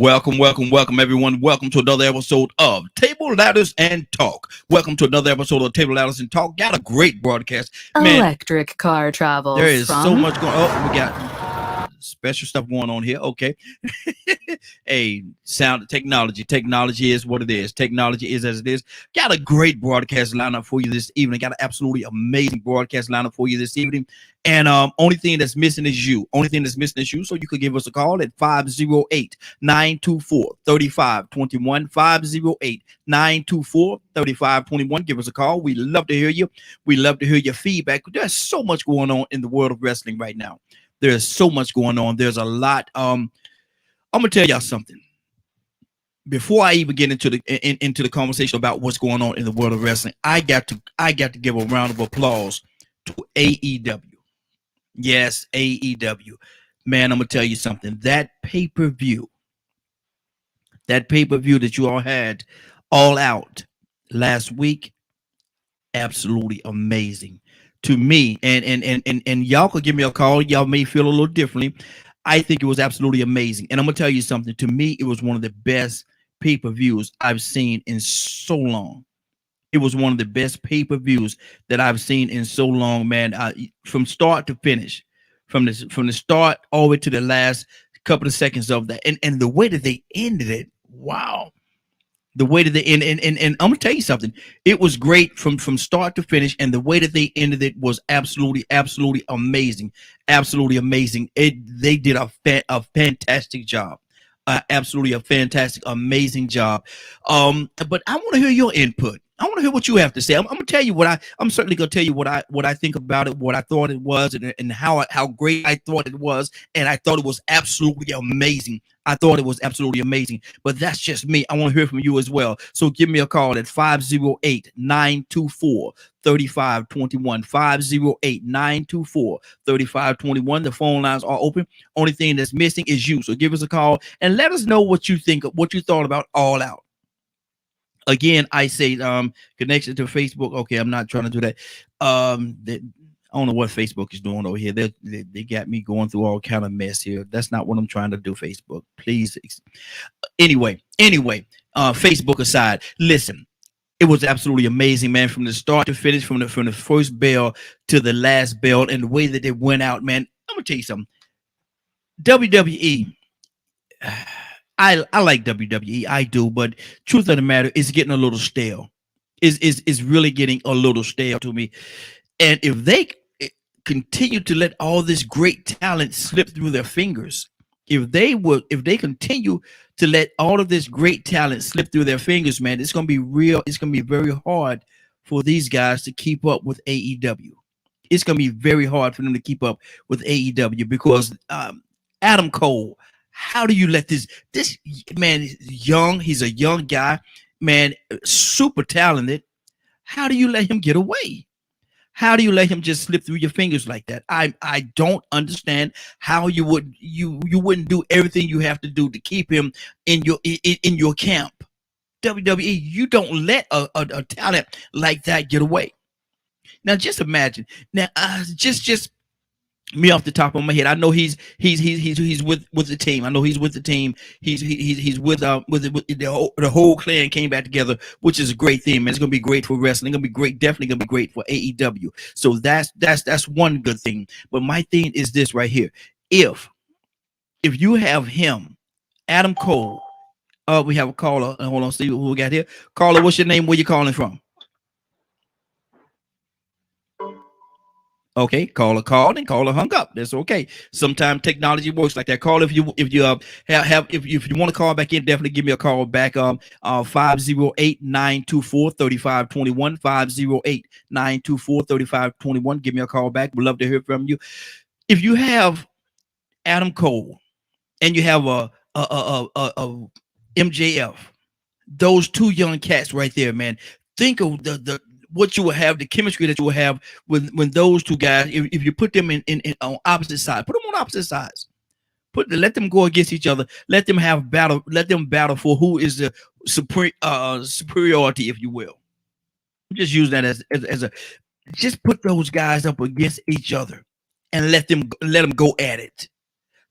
Welcome, everyone. Welcome to another episode of Table Ladders and Talk. Welcome to another episode of Table Ladders and Talk. Got a great broadcast, man. Electric car There travels is so from much going. Oh, we got special stuff going on here. Okay, hey, sound technology. Technology is what it is. Technology is as it is. Got a great broadcast lineup for you this evening. Got an absolutely amazing broadcast lineup for you this evening. And only thing that's missing is you. Only thing that's missing is you. So you could give us a call at 508-924-3521. 508-924-3521. Give us a call. We love to hear you. We love to hear your feedback. There's so much going on in the world of wrestling right now. There's so much going on. There's a lot. I'm gonna tell y'all something. Before I even get into the conversation about what's going on in the world of wrestling, I got to give a round of applause to AEW. Yes, AEW. Man, I'm gonna tell you something. That pay-per-view that you all had All Out last week, absolutely amazing to me. And y'all could give me a call. Y'all may feel a little differently. I think it was absolutely amazing. And I'm gonna tell you something. To me, it was one of the best pay-per-views I've seen in so long. It was one of the best pay-per-views that I've seen in so long, man. From start to finish, from the start all the way to the last couple of seconds of that, and the way that they ended it, wow. The way that they and I'm gonna tell you something. It was great from start to finish, and the way that they ended it was absolutely amazing, absolutely amazing. They did a fantastic job. Absolutely a fantastic, amazing job. But I want to hear your input. I want to hear what you have to say. I'm gonna tell you I'm certainly gonna tell you what I think about it, what I thought it was, and how great I thought it was, and I thought it was absolutely amazing. I thought it was absolutely amazing. But that's just me. I want to hear from you as well. So give me a call at 508-924-3521. 508-924-3521. The phone lines are open. Only thing that's missing is you. So give us a call and let us know what you think, what you thought about All Out. Again, I say connection to Facebook. Okay, I'm not trying to do that. I don't know what Facebook is doing over here. They got me going through all kind of mess here. That's not what I'm trying to do, Facebook. Please. Anyway, Facebook aside, listen, it was absolutely amazing, man, from the start to finish, from the first bell to the last bell, and the way that they went out, man. I'm gonna tell you something. WWE. I like WWE, I do, but truth of the matter is getting a little stale. Is really getting a little stale to me. And if they continue to let all this great talent slip through their fingers, if they continue to let all of this great talent slip through their fingers, man, it's gonna be very hard for these guys to keep up with AEW. It's gonna be very hard for them to keep up with AEW because Adam Cole. How do you let this man is young? He's a young guy, man, super talented. How do you let him get away? How do you let him just slip through your fingers like that? I don't understand how you wouldn't do everything you have to do to keep him in your camp. WWE, you don't let a talent like that get away. Now just imagine. Now just me off the top of my head, I know he's with the team. I know he's with the team. He's with the whole clan came back together, which is a great thing, man. It's gonna be great for wrestling. It's gonna be great, definitely gonna be great for AEW. So that's one good thing. But my thing is this right here: if you have him, Adam Cole, we have a caller. Hold on, see who we got here. Caller, what's your name? Where you calling from? Okay, caller called and caller hung up. That's okay. Sometimes technology works like that. Call if you if you want to call back in, definitely give me a call back. 508-924-3521. 508-924-3521. Give me a call back. We'd love to hear from you. If you have Adam Cole and you have a MJF, those two young cats right there, man. Think of the what you will have, the chemistry that you will have when those two guys, if you put them in on opposite sides, put them on opposite sides. Let them go against each other. Let them have battle. Let them battle for who is the superiority, if you will. Just use that as a. Just put those guys up against each other and let them go at it.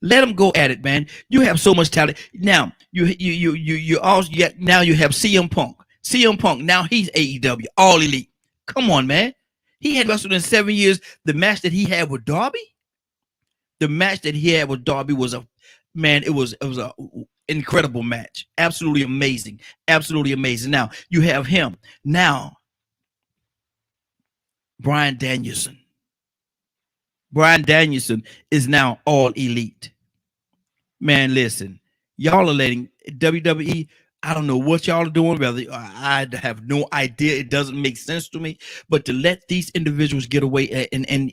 Let them go at it, man. You have so much talent. Now you also yet now you have CM Punk. CM Punk, now he's AEW All Elite. Come on, man. He had wrestled in 7 years. The match that he had with Darby, was a man. It was a incredible match. Absolutely amazing. Absolutely amazing. Now you have him. Now Bryan Danielson. Bryan Danielson is now All Elite. Man, listen, y'all are letting WWE. I don't know what y'all are doing. Rather, I have no idea. It doesn't make sense to me. But to let these individuals get away, and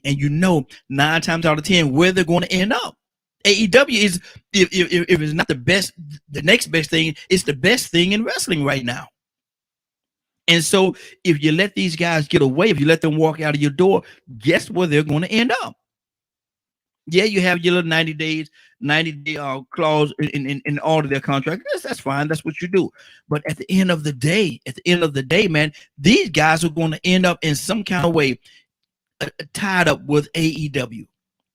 9 times out of 10 where they're going to end up. AEW is, if it's not the best, the next best thing, it's the best thing in wrestling right now. And so, if you let these guys get away, if you let them walk out of your door, guess where they're going to end up? Yeah, you have your little 90 day clause in all of their contracts. That's fine. That's what you do. But at the end of the day, man, these guys are going to end up in some kind of way tied up with AEW.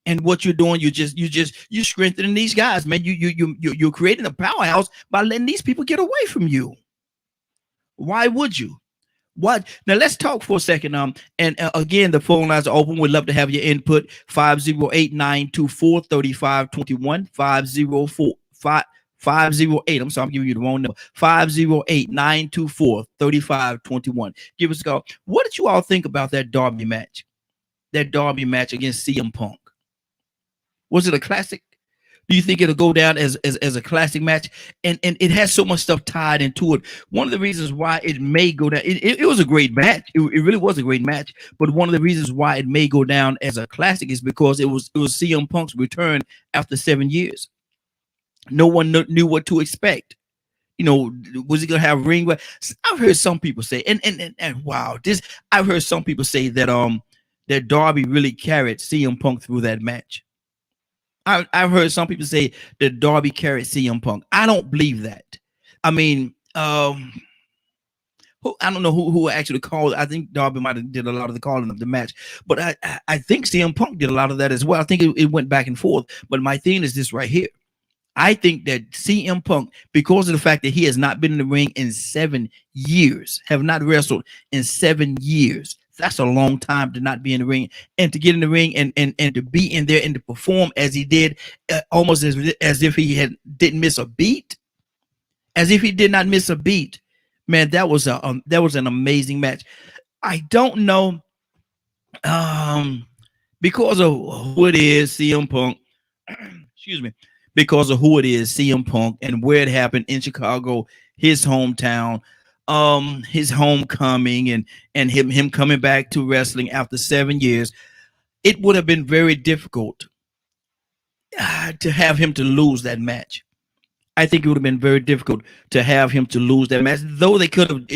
And what you're doing, you're strengthening these guys, man. You're creating a powerhouse by letting these people get away from you. Why would you? What? Now let's talk for a second. And again, the phone lines are open. We'd love to have your input. 508-924-3521. 508. I'm sorry, I'm giving you the wrong number. 508-924-3521. Give us a call. What did you all think about that Darby match? That Darby match against CM Punk. Was it a classic? Do you think it'll go down as a classic match? And it has so much stuff tied into it. One of the reasons why it may go down, it was a great match. It really was a great match. But one of the reasons why it may go down as a classic is because it was CM Punk's return after 7 years. No one knew what to expect. Was he gonna have ring? I've heard some people say, and wow, I've heard some people say that that Darby really carried CM Punk through that match. I've heard some people say that Darby carried CM Punk. I don't believe that. I mean, I don't know who actually called. I think Darby might have did a lot of the calling of the match, but I think CM Punk did a lot of that as well. I think it went back and forth. But my thing is this right here. I think that CM Punk, because of the fact that he has not been in the ring in 7 years, have not wrestled in 7 years. That's a long time to not be in the ring, and to get in the ring and to be in there and to perform as he did, almost as if he didn't miss a beat, as if he did not miss a beat. Man, that was an amazing match. I don't know, because of who it is, CM Punk. Excuse me, because of who it is, CM Punk, and where it happened in Chicago, his hometown. His homecoming and him coming back to wrestling after 7 years, it would have been very difficult to have him to lose that match. I think it would have been very difficult to have him to lose that match, though they could have.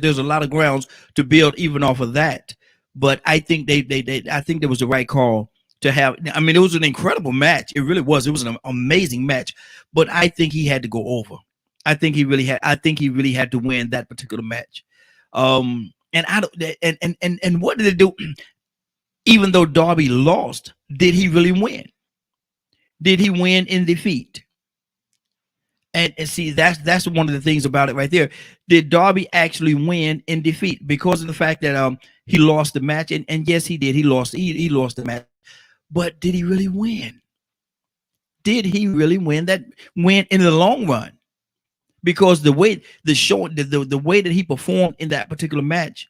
There's a lot of grounds to build even off of that, but I think I think that was the right call to have. I mean, it was an incredible match. It really was. It was an amazing match, but I think he had to go over. I think he really had to win that particular match. And I don't. And what did it do? Even though Darby lost, did he really win? Did he win in defeat? And see, that's one of the things about it right there. Did Darby actually win in defeat because of the fact that he lost the match? And yes, he did. He lost the match. But did he really win? Did he really win in the long run? Because the way the way that he performed in that particular match,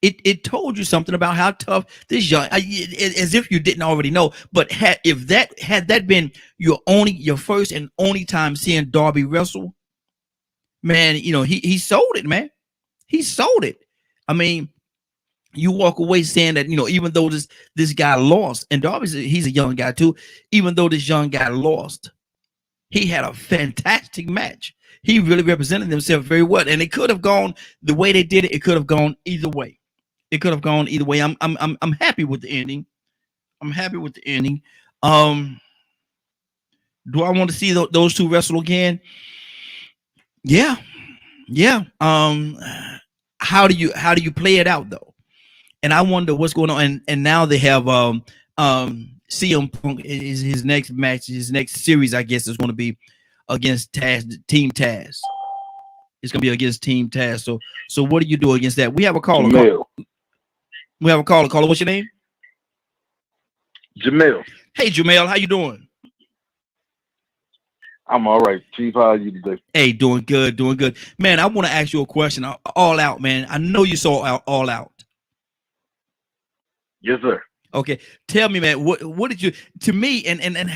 it told you something about how tough this young, as if you didn't already know. But had that been your first and only time seeing Darby wrestle, man, he sold it, man. He sold it. I mean, you walk away saying that, even though this guy lost, and he's a young guy too, even though this young guy lost, he had a fantastic match. He really represented himself very well, and it could have gone the way they did it. It could have gone either way. I'm happy with the ending. I'm happy with the ending. Do I want to see those two wrestle again? Yeah. How do you play it out though? And I wonder what's going on. And now they have CM Punk is his next match, his next series, I guess, is going to be against Team Taz. It's going to be against Team Taz. So what do you do against that? We have a caller. We have a caller. Caller, what's your name? Jamel. Hey, Jamel, how you doing? I'm all right. Chief, how are you today? Hey, doing good, doing good. Man, I want to ask you a question. All Out, man. I know you saw All Out. Yes, sir. Okay, tell me, man, what did you? To me, and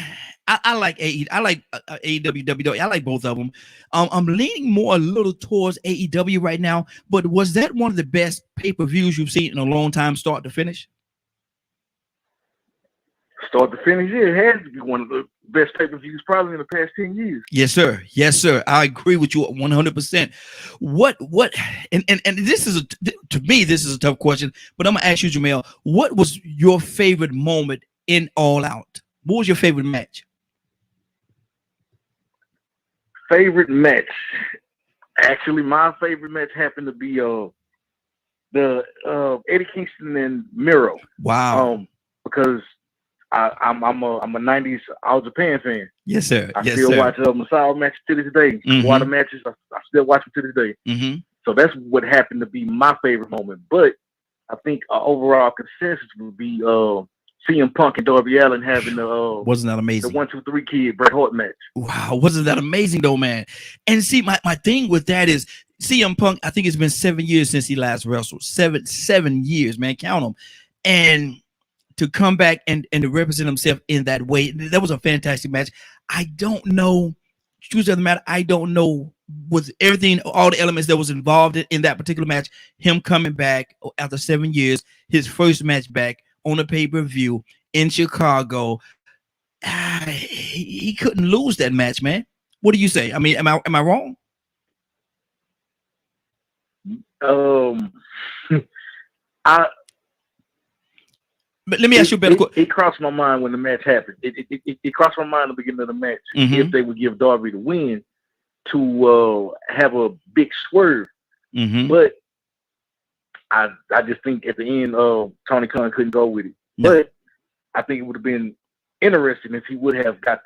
I like AEW. I like AEW. I like both of them. I'm leaning more a little towards AEW right now. But was that one of the best pay-per-views you've seen in a long time, start to finish? Start to finish, yeah, it has to be one of the best pay-per-views probably in the past 10 years. Yes, sir. Yes, sir. I agree with you 100%. What and this is to me, this is a tough question, but I'm gonna ask you, Jamel, what was your favorite moment in All Out? What was your favorite match? Favorite match. Actually, my favorite match happened to be the Eddie Kingston and Miro. Wow. Because I'm a 90s All Japan fan. Yes, sir. I still watch Masao matches to this day. Water matches, I still watch them to this day. So that's what happened to be my favorite moment. But I think overall consensus would be CM Punk and Darby Allin having the wasn't that amazing? The 1, 2, 3 Kid Bret Hart match. Wow, wasn't that amazing though, man? And see, my thing with that is CM Punk. I think it's been 7 years since he last wrestled. Seven years, man. Count them. And to come back and to represent himself in that way, that was a fantastic match. I don't know, truth of the matter, I don't know with everything, all the elements that was involved in that particular match, him coming back after 7 years, his first match back on a pay-per-view in Chicago. He couldn't lose that match, man. What do you say? I mean, am I wrong? But let me ask you a better question. It crossed my mind when the match happened. It crossed my mind at the beginning of the match if they would give Darby the win to have a big swerve. But I just think at the end, Tony Khan couldn't go with it. No. But I think it would have been interesting if he would have got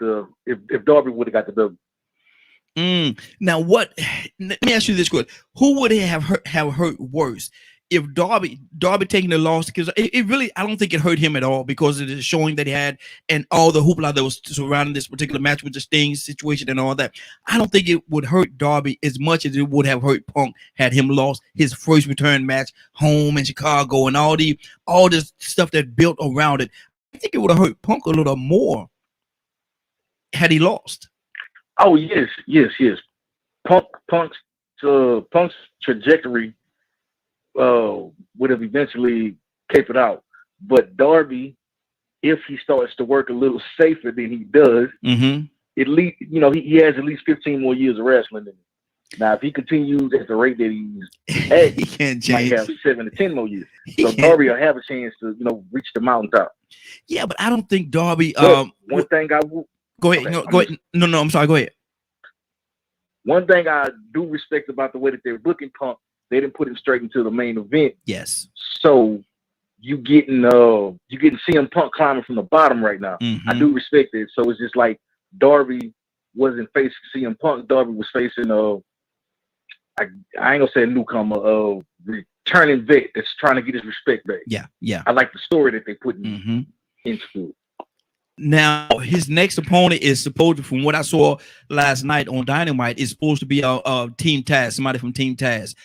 if Darby would have got the W. Now, let me ask you this question: who would have hurt worse? If Darby taking the loss, because it really, I don't think it hurt him at all because of the showing that he had and all the hoopla that was surrounding this particular match with the Sting situation and all that. I don't think it would hurt Darby as much as it would have hurt Punk had him lost his first return match home in Chicago and all this stuff that built around it. I think it would have hurt Punk a little more had he lost. Oh yes. Punk's trajectory would have eventually capered out. But Darby, if he starts to work a little safer than he does, at least he has at least 15 more years of wrestling in him. Now, if he continues at the rate that he's at, he might have 7 to 10 more years. So Darby will have a chance to reach the mountaintop. Yeah, but I don't think Darby. One thing I will go ahead. Okay, go ahead. No, I'm sorry. Go ahead. One thing I do respect about the way that they're booking Punk, they didn't put him straight into the main event. Yes. So you getting CM Punk climbing from the bottom right now. I do respect it. So it's just like Darby wasn't facing CM Punk. Darby was facing I ain't gonna say a newcomer, returning vet that's trying to get his respect back. Yeah. I like the story that they put into it. Now, his next opponent is supposed to, from what I saw last night on Dynamite, is supposed to be Team Taz, somebody from Team Taz.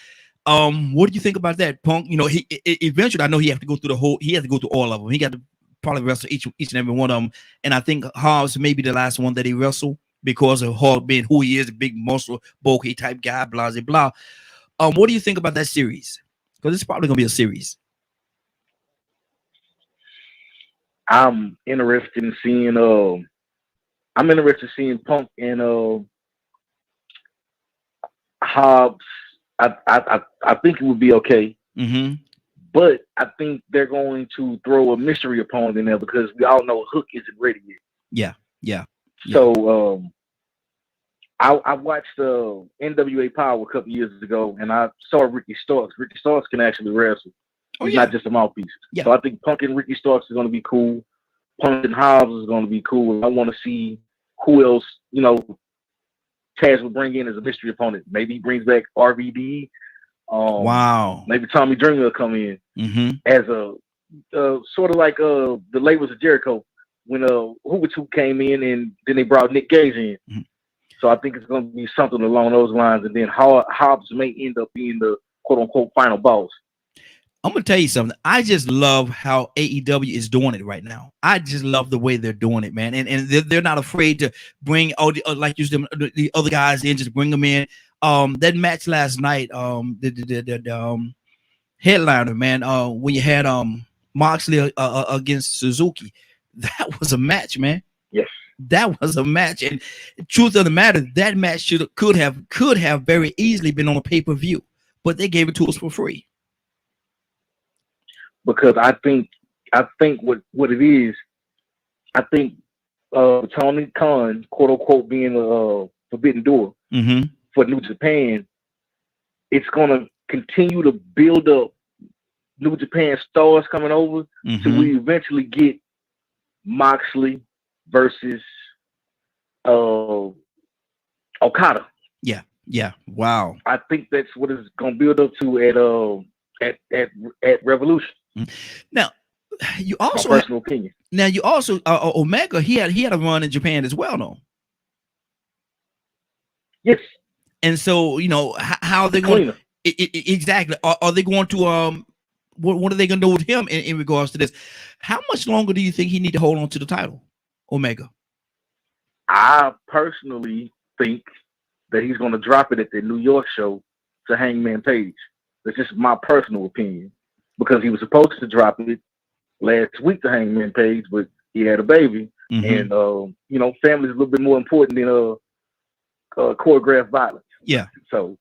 What do you think about that, Punk? He eventually, I know he has to go through all of them. He got to probably wrestle each and every one of them. And I think Hobbs may be the last one that he wrestled because of Hobbs being who he is, a big muscle, bulky type guy, blah, blah, blah. What do you think about that series? Because it's probably going to be a series. I'm interested in seeing Punk and Hobbs. I think it would be okay. But I think they're going to throw a mystery opponent in there because we all know Hook isn't ready yet. Yeah. So I watched NWA Power a couple years ago, and I saw Ricky Starks. Ricky Starks can actually wrestle. He's not just a mouthpiece. So I think Punk and Ricky Starks is going to be cool. Punch and Hobbs is going to be cool. I want to see who else, you know, Taz will bring in as a mystery opponent. Maybe he brings back RVD. Wow. Maybe Tommy Dreamer will come in as a sort of like the labels of Jericho when Hoover came in, and then they brought Nick Gage in. So I think it's going to be something along those lines. And then Hobbs may end up being the quote unquote final boss. I'm gonna tell you something. I just love how AEW is doing it right now. I just love the way they're doing it, man. And they're not afraid to bring all the like you said, the other guys in, just bring them in. That match last night, the headliner, man. When you had Moxley against Suzuki, that was a match, man. Yes, that was a match. And truth of the matter, that match could have very easily been on a pay-per-view, but they gave it to us for free. Because I think what it is, I think Tony Khan, quote unquote, being a forbidden door for New Japan, it's gonna continue to build up New Japan stars coming over till we eventually get Moxley versus Okada. Yeah. Wow. I think that's what it's gonna build up to at Revolution. Now, you also my personal opinion. Now you also Omega. He had a run in Japan as well, though. Yes. And so you know how they're going. Exactly. Are they going to What are they going to do with him in regards to this? How much longer do you think he need to hold on to the title, Omega? I personally think that he's going to drop it at the New York show to Hangman Page. That's just my personal opinion. Because he was supposed to drop it last week to Hangman Page, but he had a baby, and you know, family is a little bit more important than choreographed violence. Yeah. So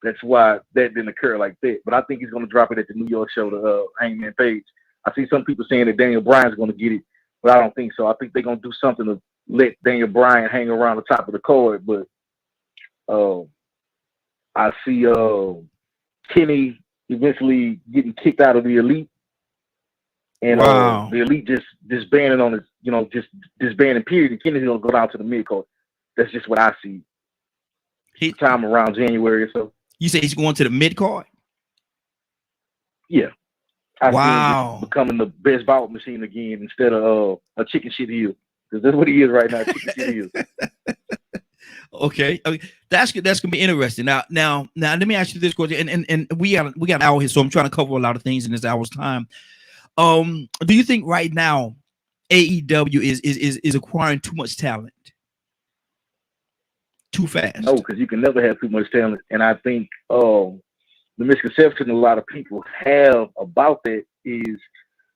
that's why that didn't occur like that. But I think he's going to drop it at the New York show to Hangman Page. I see some people saying that Daniel Bryan's going to get it, but I don't think so. I think they're going to do something to let Daniel Bryan hang around the top of the card. But I see Kenny eventually getting kicked out of the Elite, and the Elite just disbanding on his, you know, just disbanding period. And Kenny's gonna go down to the mid card. That's just what I see. Time around January or so. You say he's going to the mid card? Yeah. I see him becoming the best bout machine again instead of a chicken shit heel, because that's what he is right now. Chicken shit heel. Okay, that's gonna be interesting. Now, let me ask you this question, and we got an hour here, so I'm trying to cover a lot of things in this hour's time. Do you think right now AEW is acquiring too much talent too fast? No, because you can never have too much talent, and I think the misconception a lot of people have about that is,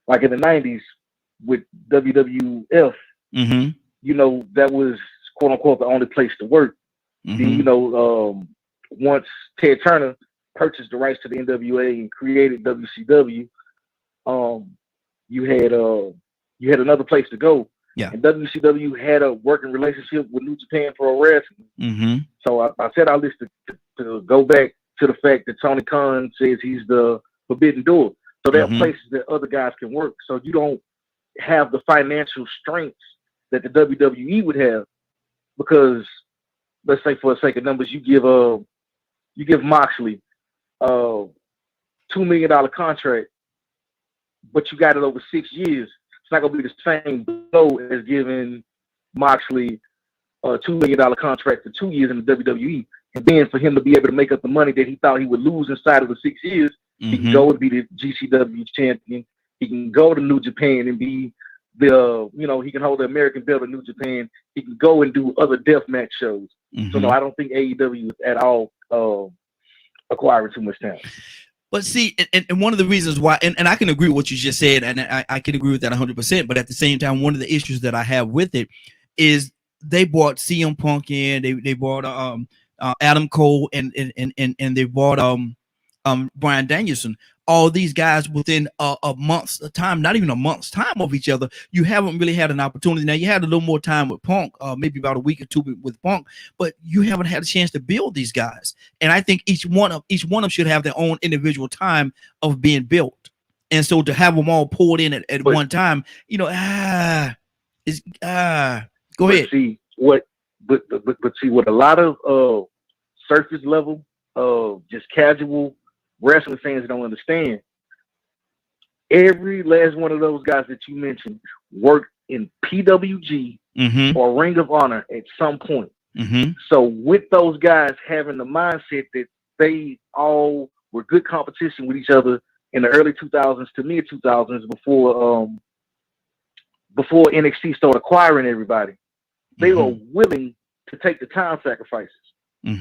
like in the '90s with WWF, you know, that was quote unquote the only place to work. You know, once Ted Turner purchased the rights to the NWA and created WCW, you had another place to go. Yeah. And WCW had a working relationship with New Japan Pro Wrestling. So I said all this to go back to the fact that Tony Khan says he's the forbidden door. So there are places that other guys can work. So you don't have the financial strengths that the WWE would have. Because let's say for the sake of numbers, you give Moxley $2 million contract, but you got it over 6 years. It's not gonna be the same blow as giving Moxley a $2 million contract for 2 years in the WWE, and then for him to be able to make up the money that he thought he would lose inside of the 6 years, he can go and be the GCW champion. He can go to New Japan and be he can hold the American belt in New Japan. He can go and do other deathmatch shows. So no, I don't think AEW is at all acquiring too much talent. But see, and one of the reasons why, and I can agree with what you just said, and I can agree with that 100%. But at the same time, one of the issues that I have with it is they brought CM Punk in, they brought Adam Cole, and they brought Bryan Danielson. All these guys within a month's time, not even a month's time of each other. You haven't really had an opportunity. Now you had a little more time with Punk, maybe about a week or two with Punk, but you haven't had a chance to build these guys. And I think each one of them should have their own individual time of being built. And so to have them all poured in at one time, you know, go ahead. See what, but see what a lot of surface level just casual wrestling fans don't understand. Every last one of those guys that you mentioned worked in PWG or Ring of Honor at some point. So with those guys having the mindset that they all were good competition with each other in the early 2000s to mid 2000s before NXT started acquiring everybody, they were willing to take the time sacrifices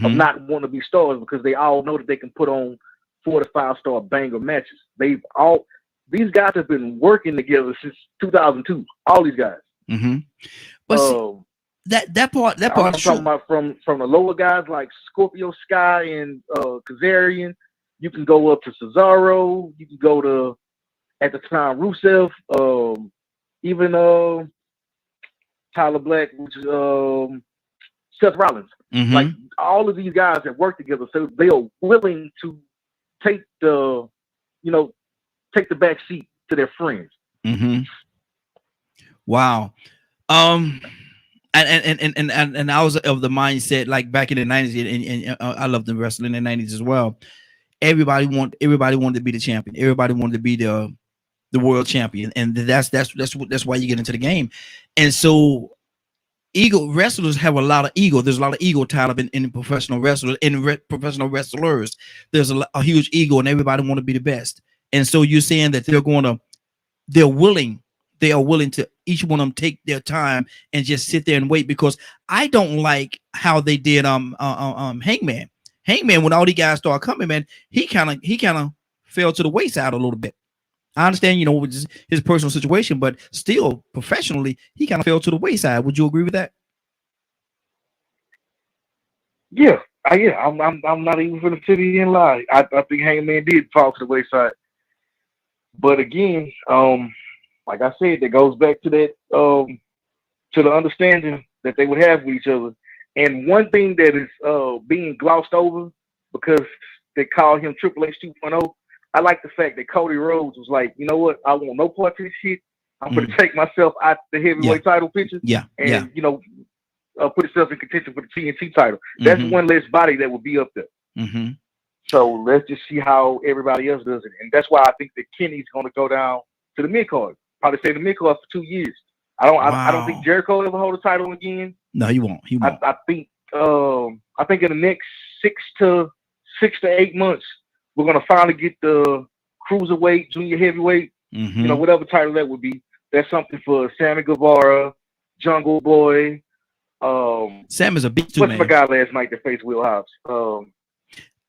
of not wanting to be stars because they all know that they can put on 4 to 5 star banger matches. These guys have been working together since 2002. All these guys. But see, that part I'm talking about from the lower guys like Scorpio Sky and Kazarian. You can go up to Cesaro. You can go to, at the time, Rusev. Even Tyler Black, which is Seth Rollins. Like all of these guys have worked together, so they are willing to take the back seat to their friends. Wow. And I was of the mindset like back in the 90s, and I love the wrestling in the 90s as well. Everybody wanted to be the champion. Everybody wanted to be the world champion, and that's why you get into the game. And so wrestlers have a lot of ego. There's a lot of ego tied up in professional wrestlers. Professional wrestlers, there's a huge ego, and everybody want to be the best. And so you're saying that they are willing to, each one of them, take their time and just sit there and wait, because I don't like how they did Hangman. Hangman, when all these guys started coming, man, he kind of fell to the wayside a little bit. I understand, his personal situation, but still professionally, he kind of fell to the wayside. Would you agree with that? Yeah. I'm not even going to sit here and lie. I think Hangman did fall to the wayside. But again, like I said, it goes back to that, to the understanding that they would have with each other. And one thing that is being glossed over because they call him Triple H 2.0, I like the fact that Cody Rhodes was like, you know what, I want no part of this shit. I'm going to take myself out the heavyweight title picture and put itself in contention for the TNT title. That's one less body that will be up there. So let's just see how everybody else does it. And that's why I think that Kenny's going to go down to the mid-card. Probably stay in the mid-card for 2 years. I don't think Jericho will ever hold the title again. No, he won't. I think in the next 6 to 8 months, we're gonna finally get the cruiserweight, junior heavyweight, whatever title that would be. That's something for Sammy Guevara, Jungle Boy. Sam is a beast too, what's man. my guy last night that faced Will Hobbs?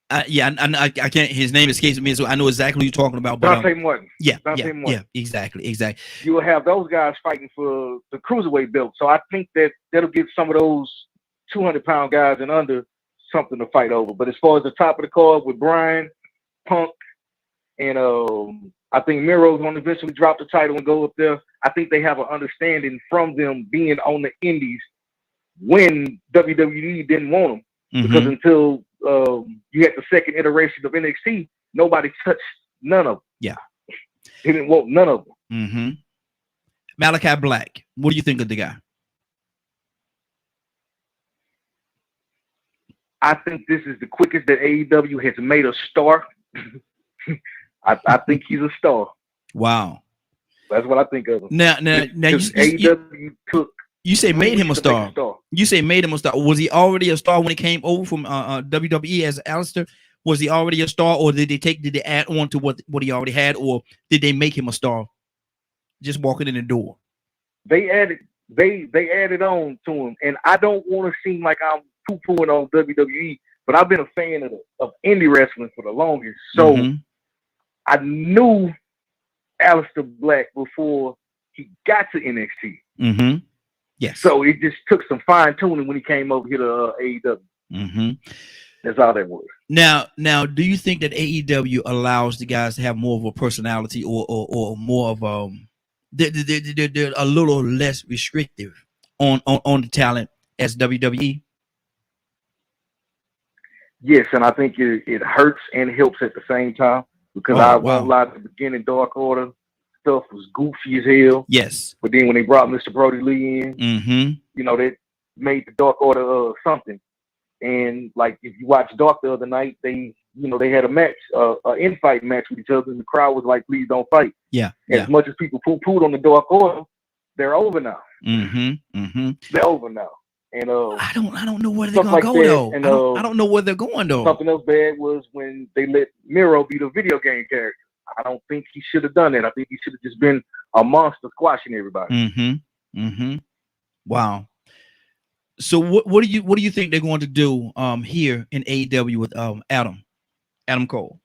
I can't. His name escapes me, so I know exactly who you're talking about. But Dante Martin. Martin. Yeah, exactly. You will have those guys fighting for the cruiserweight belt. So I think that'll give some of those 200-pound guys and under something to fight over. But as far as the top of the card with Bryan, Punk, and I think Miro's going to eventually drop the title and go up there. I think they have an understanding from them being on the indies when WWE didn't want them, because until you had the second iteration of NXT, nobody touched none of them. Yeah, they didn't want none of them. Malachi Black, what do you think of the guy? I think this is the quickest that AEW has made a star. I think he's a star. Wow, that's what I think of him. Now, AEW took. You say made him a star. You say made him a star. Was he already a star when he came over from WWE as Alistair? Was he already a star, or did they add on to what he already had, or did they make him a star just walking in the door? They added on to him, and I don't want to seem like I'm poo-pooing on WWE, but I've been a fan of indie wrestling for the longest. So I knew Alistair Black before he got to NXT. Yes. So it just took some fine tuning when he came over here to AEW. That's all that was. Now, do you think that AEW allows the guys to have more of a personality, or more of they're a little less restrictive on the talent as WWE? Yes, and I think it hurts and helps at the same time. because I won't lie, at the beginning Dark Order stuff was goofy as hell. Yes. But then when they brought Mr. Brody Lee in, you know, they made the Dark Order something. And like if you watch Dark the other night, they had a match, in-fight match with each other, and the crowd was like, "Please don't fight." Yeah. As much as people poo-pooed on the Dark Order, they're over now. They're over now. And I don't know where they're gonna go though. And, I don't know where they're going though. Something else bad was when they let Miro be the video game character. I don't think he should have done that. I think he should have just been a monster squashing everybody. Wow. So what do you think they're going to do here in AEW with Adam Cole?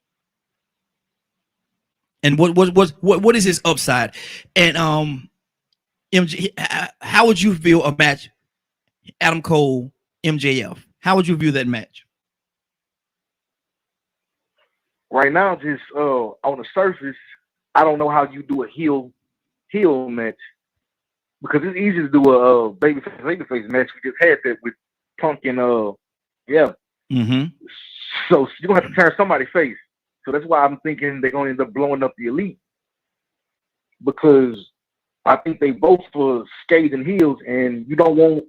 And what is his upside? And MJ, how would you feel a match Adam Cole MJF? How would you view that match? Right now, just on the surface, I don't know how you do a heel match, because it's easy to do a babyface match. We just had that with Punk and So you're gonna have to turn somebody face. So that's why I'm thinking they're gonna end up blowing up the Elite, because I think they both were scathing heels, and you don't want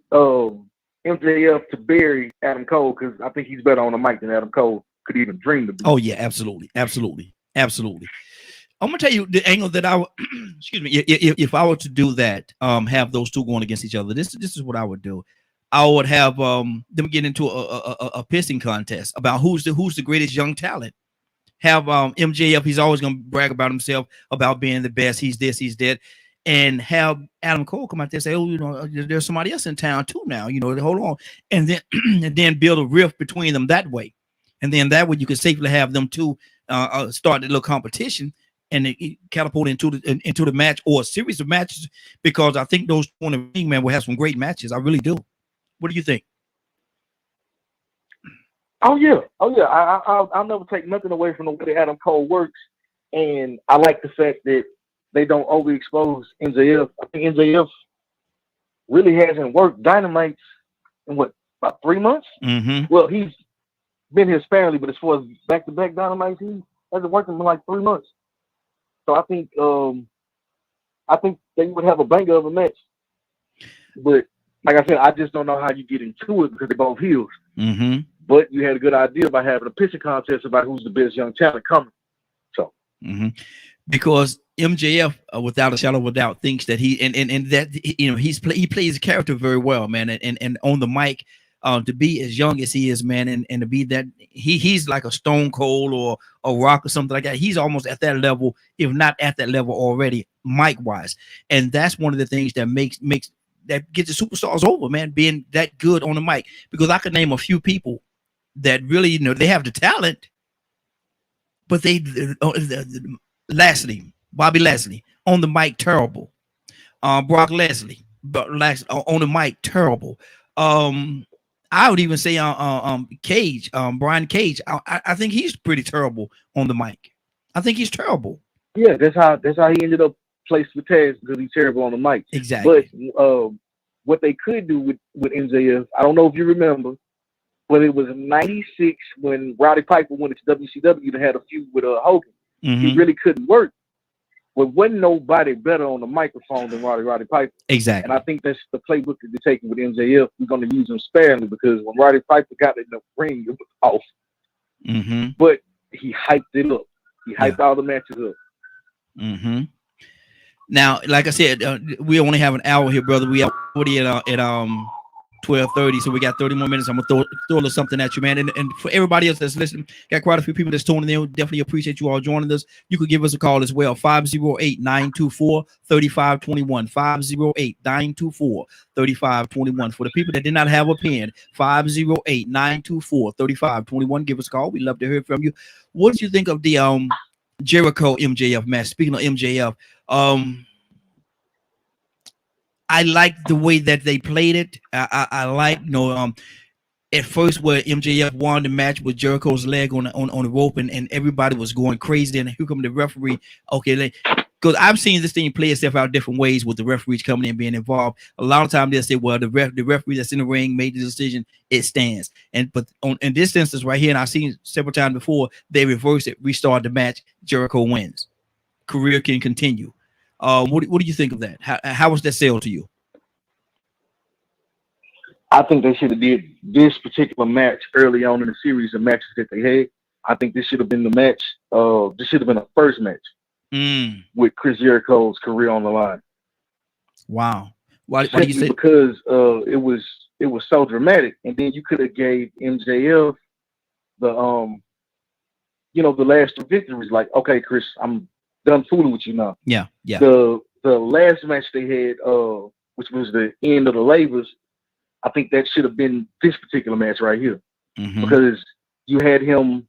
MJF to bury Adam Cole, because I think he's better on the mic than Adam Cole could even dream to be. Oh yeah, absolutely. I'm gonna tell you the angle that I would excuse me, if I were to do that, have those two going against each other, this is what I would do. I would have them get into a pissing contest about who's the greatest young talent. Have MJF, he's always gonna brag about himself, about being the best, he's this, he's that, and have Adam Cole come out there and say, oh, you know, there's somebody else in town too now, you know, hold on, and then build a rift between them that way. And then that way you could safely have them two start a little competition and catapult into the match or a series of matches, because I think those 20 man will have some great matches. I really do. What do you think? Oh yeah. I'll never take nothing away from the way that Adam Cole works, and I like the fact that they don't overexpose MJF. I think MJF really hasn't worked Dynamite in about 3 months. Well, he's been here sparingly, but as far as back-to-back Dynamites, he hasn't worked in like 3 months. So I think they would have a banger of a match. But like I said, I just don't know how you get into it, because they're both heels. But you had a good idea by having a pissing contest about who's the best young talent coming. So because MJF, without a shadow of a doubt, thinks that he and that, you know, he plays a character very well, man, and on the mic. To be as young as he is, man, and to be that he's like a Stone Cold or a Rock or something like that. He's almost at that level, if not at that level already, mic wise. And that's one of the things that makes that gets the superstars over, man, being that good on the mic. Because I could name a few people that really, you know, they have the talent, but Bobby Lashley on the mic, terrible. Brock Lesnar, on the mic, terrible. I would even say Cage, Brian Cage. I think he's pretty terrible on the mic. I think he's terrible. Yeah, that's how he ended up placed with Taz, because he's terrible on the mic. Exactly. But what they could do with MJF, I don't know if you remember, but it was in '96 when Roddy Piper went to WCW to have a feud with Hogan. He really couldn't work. But wasn't nobody better on the microphone than Roddy Piper. Exactly. And I think that's the playbook that they're taking with MJF. We're going to use him sparingly, because when Roddy Piper got in the ring, it was off. But he hyped it up. He hyped all the matches up. Now, like I said, we only have an hour here, brother. We have 40 at 12:30, so we got 30 more minutes. I'm gonna throw a little something at you, man. And for everybody else that's listening, got quite a few people that's tuning in. Definitely appreciate you all joining us. You could give us a call as well, 508-924-3521. 508-924-3521. For the people that did not have a pen, 508-924-3521. Give us a call. We'd love to hear from you. What did you think of the Jericho MJF match? Speaking of MJF, I like the way that they played it. I like, you know, at first where MJF won the match with Jericho's leg on the rope, and everybody was going crazy. And here come the referee. Okay, because I've seen this thing play itself out different ways with the referees coming in and being involved. A lot of times they'll say, well, the referee that's in the ring made the decision, it stands. But in this instance right here, and I've seen several times before, they reverse it, restart the match, Jericho wins. Career can continue. What do you think of that? How was that sell to you? I think they should have did this particular match early on in the series of matches that they had. I think this should have been the match. This should have been the first match with Chris Jericho's career on the line. Wow. Why do you say? Because it was so dramatic, and then you could have gave MJF the the last two victories. Like, okay, Chris, I'm done fooling with you now. Yeah. The last match they had, which was the end of the labors, I think that should have been this particular match right here, because you had him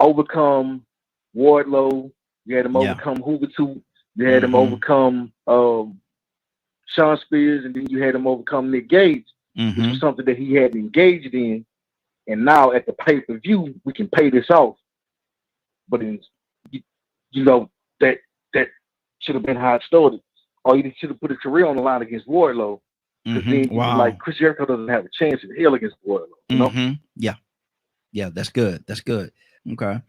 overcome Wardlow, you had him overcome Juventud, you had him overcome Shawn Spears, and then you had him overcome Nick Gage, which was something that he hadn't engaged in. And now at the pay-per-view, we can pay this off. But that should have been how it started. Or you should have put a career on the line against Wardlow. Then, like, Chris Jericho doesn't have a chance in hell against Wardlow. You know? Yeah, that's good. That's good. Okay.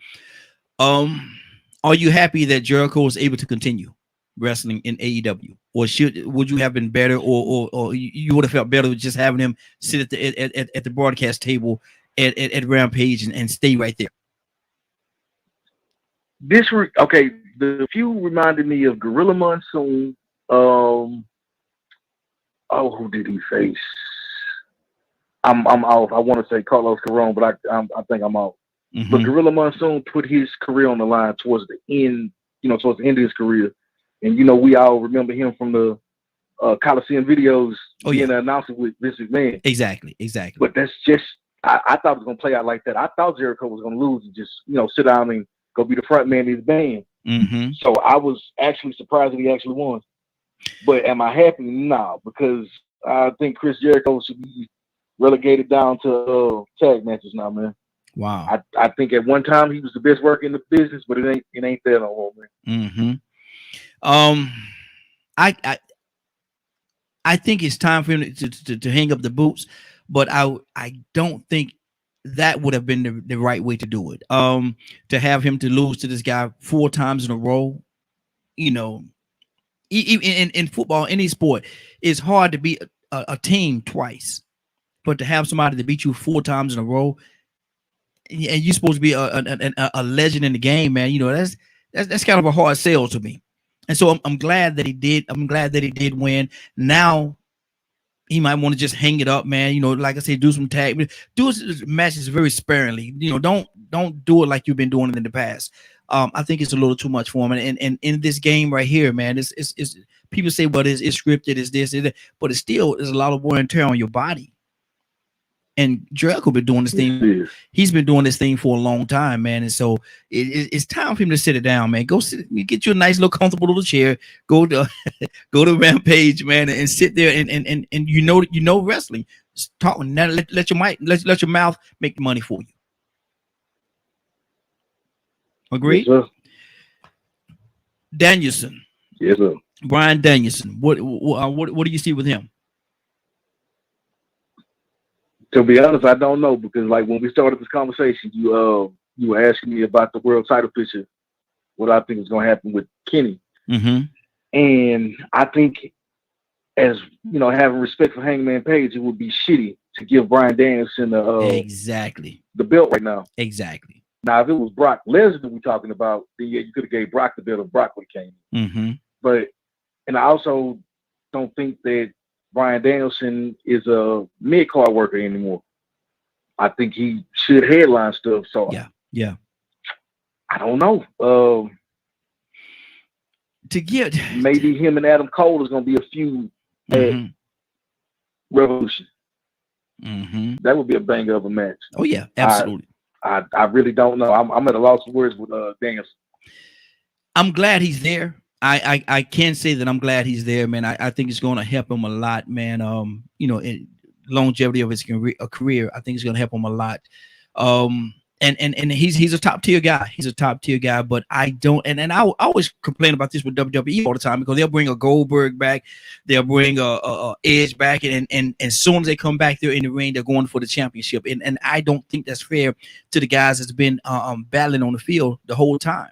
Are you happy that Jericho was able to continue wrestling in AEW, or would you have been better, or you would have felt better with just having him sit at the broadcast table at Rampage and stay right there? The feud reminded me of Gorilla Monsoon. Who did he face? I'm off. I want to say Carlos Colon, but I think I'm off. But Gorilla Monsoon put his career on the line towards the end, towards the end of his career. And, we all remember him from the Coliseum videos being an announcer with Vince McMahon. Exactly. But that's just, I thought it was going to play out like that. I thought Jericho was going to lose and just, sit down and go be the front man of his band. So I was actually surprised that he actually won. But am I happy? No, because I think Chris Jericho should be relegated down to tag matches now, man. Wow. I think at one time he was the best worker in the business, but it ain't there no more, man. I think it's time for him to hang up the boots, but I don't think that would have been the right way to do it. To have him to lose to this guy 4 times in a row, even in football, any sport, it's hard to beat a team twice, but to have somebody to beat you 4 times in a row, and you're supposed to be a legend in the game, man. That's kind of a hard sell to me. And so I'm glad that he did. I'm glad that he did win. Now he might want to just hang it up, man. Like I said, do some tag, do matches very sparingly. Don't do it like you've been doing it in the past. I think it's a little too much for him. And in this game right here, man, it's people say, but it's scripted, it's this, but it's still there's a lot of wear and tear on your body. And Jericho been doing this thing. He's been doing this thing for a long time, man. And so it's time for him to sit it down, man. Go sit, get you a nice little comfortable little chair. Go to Rampage, man, and sit there and wrestling. Talk now. Let your mouth make the money for you. Agreed? Yes, sir. Danielson. Yes, sir. Bryan Danielson. What do you see with him? To be honest, I don't know, because like when we started this conversation, you were asking me about the world title picture, what I think is going to happen with Kenny. And I think, as having respect for Hangman Page, it would be shitty to give Bryan Danielson the belt right now. Exactly. Now, if it was Brock Lesnar we're talking about, then yeah, you could have gave Brock the belt if Brock would have came. And I also don't think that Bryan Danielson is a mid-card worker anymore. I think he should headline stuff. So yeah. I don't know. To get maybe him and Adam Cole is going to be a feud at Revolution. That would be a banger of a match. Oh yeah, absolutely. I really don't know. I'm at a loss of words with Danielson. I'm glad he's there. I can say that I'm glad he's there, man. I think it's going to help him a lot, man. Longevity of his career, I think it's going to help him a lot. And he's a top tier guy. He's a top tier guy, but I don't. And I always complain about this with WWE all the time because they'll bring a Goldberg back, they'll bring a Edge back, and as soon as they come back, they're in the ring, they're going for the championship. And I don't think that's fair to the guys that's been battling on the field the whole time.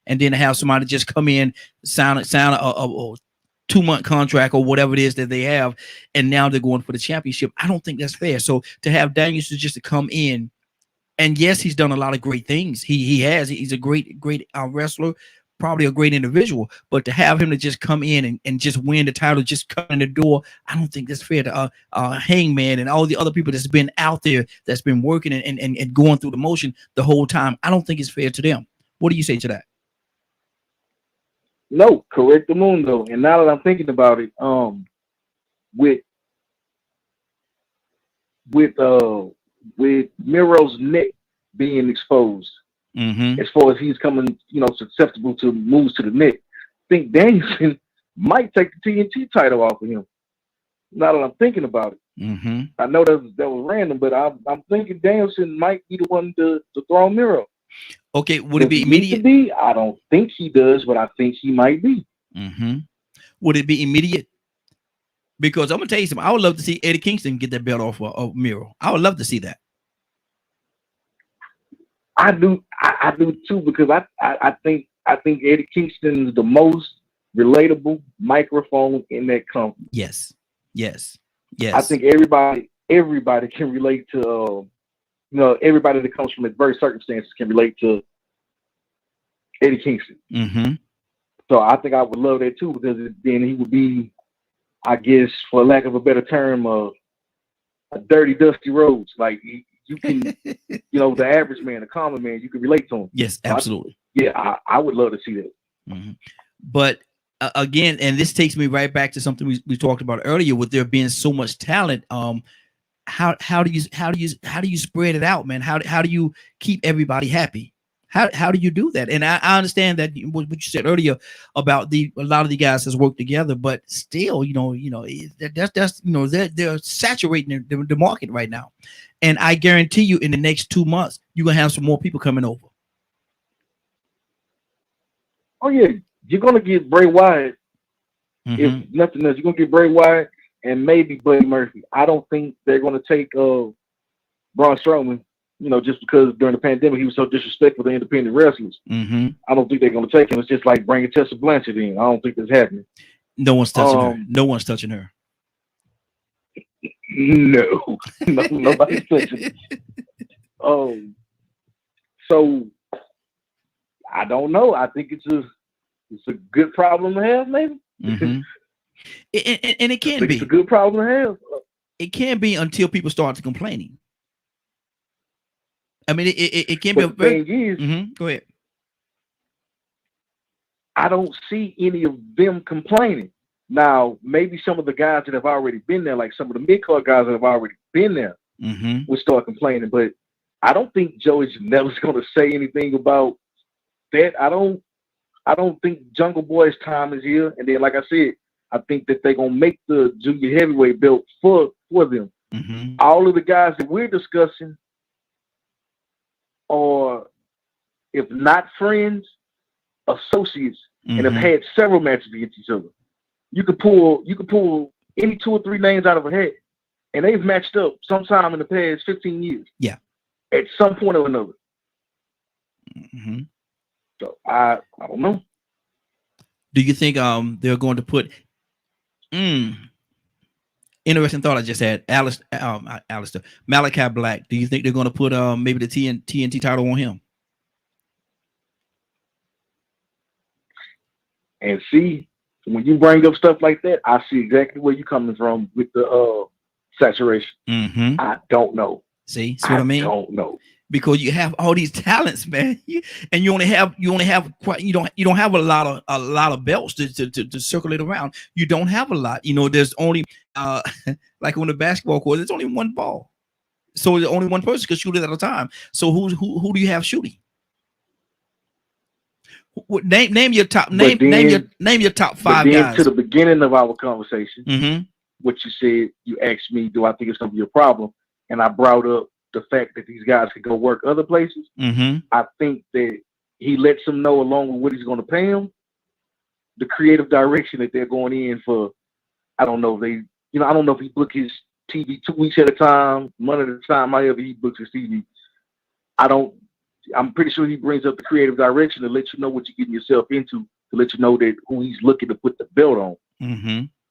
And then to have somebody just come in, sign a 2-month contract or whatever it is that they have, and now they're going for the championship. I don't think that's fair. So to have Danielson just to come in, and yes, he's done a lot of great things. He has. He's a great wrestler, probably a great individual. But to have him to just come in and just win the title, just come in the door, I don't think that's fair to Hangman and all the other people that's been out there, that's been working and going through the motion the whole time. I don't think it's fair to them. What do you say to that? No, correct the mundo. And now that I'm thinking about it, with Miro's neck being exposed, as far as he's coming, susceptible to moves to the neck, I think Danielson might take the TNT title off of him. Now that I'm thinking about it, I know that was random, but I'm thinking Danielson might be the one to throw Miro. Okay, would it be immediate? I don't think he does, but I think he might be. Would it be immediate? Because I'm gonna tell you something. I would love to see Eddie Kingston get that belt off of Miro. I would love to see that. I do too, because I think Eddie Kingston is the most relatable microphone in that company. Yes. I think everybody can relate to. Everybody that comes from adverse circumstances can relate to Eddie Kingston. So I think I would love that too, because then he would be, I guess, for lack of a better term, a dirty, dusty Rhodes. Like you can, the average man, the common man, you can relate to him. Yes, absolutely. I would love to see that. But again, and this takes me right back to something we talked about earlier, with there being so much talent. How do you spread it out, man? How do you keep everybody happy? How do you do that? And I understand that what you said earlier about a lot of the guys has worked together, but still, that's they're saturating the market right now. And I guarantee you, in the next 2 months, you're gonna have some more people coming over. Oh yeah, you're gonna get Bray Wyatt. If nothing else, you're gonna get Bray Wyatt and maybe Buddy Murphy. I don't think they're gonna take Braun Strowman. Just because during the pandemic he was so disrespectful to independent wrestlers. I don't think they're going to take him. It's just like bringing Tessa Blanchard in. I don't think that's happening. No one's touching her. No one's touching her. No, nobody's touching her. So I don't know. I think it's a good problem to have, maybe. And it can be. It's a good problem to have. It can be until people start complaining. I mean, it can be. The thing is, go ahead. I don't see any of them complaining. Now, maybe some of the guys that have already been there, like some of the mid-card guys that have already been there, will start complaining. But I don't think Joey Janela's going to say anything about that. I don't think Jungle Boy's time is here. And then, like I said, I think that they're going to make the junior heavyweight belt for them. All of the guys that we're discussing, or if not friends, associates, and have had several matches against each other. You could pull any 2 or 3 names out of a hat, and they've matched up sometime in the past 15 years. Yeah. At some point or another. So I don't know. Do you think they're going to put interesting thought I just had, Alistair, Malachi Black. Do you think they're going to put maybe the TNT title on him? And see, when you bring up stuff like that, I see exactly where you're coming from with the saturation. I don't know. See what I mean? I don't know. Because you have all these talents, man, and you don't have a lot of belts to circulate around. You don't have a lot. There's only like on the basketball court, there's only one ball, so only one person can shoot it at a time. So who do you have shooting? Name your top name your top 5 guys. To the beginning of our conversation, what you said, you asked me, do I think it's going to be a problem? And I brought up the fact that these guys could go work other places. I think that he lets them know, along with what he's going to pay them, the creative direction that they're going in for. I don't know. I don't know if he booked his TV 2 weeks at a time, month at a time, however he books his TV. I'm pretty sure he brings up the creative direction to let you know what you're getting yourself into, to let you know that who he's looking to put the belt on.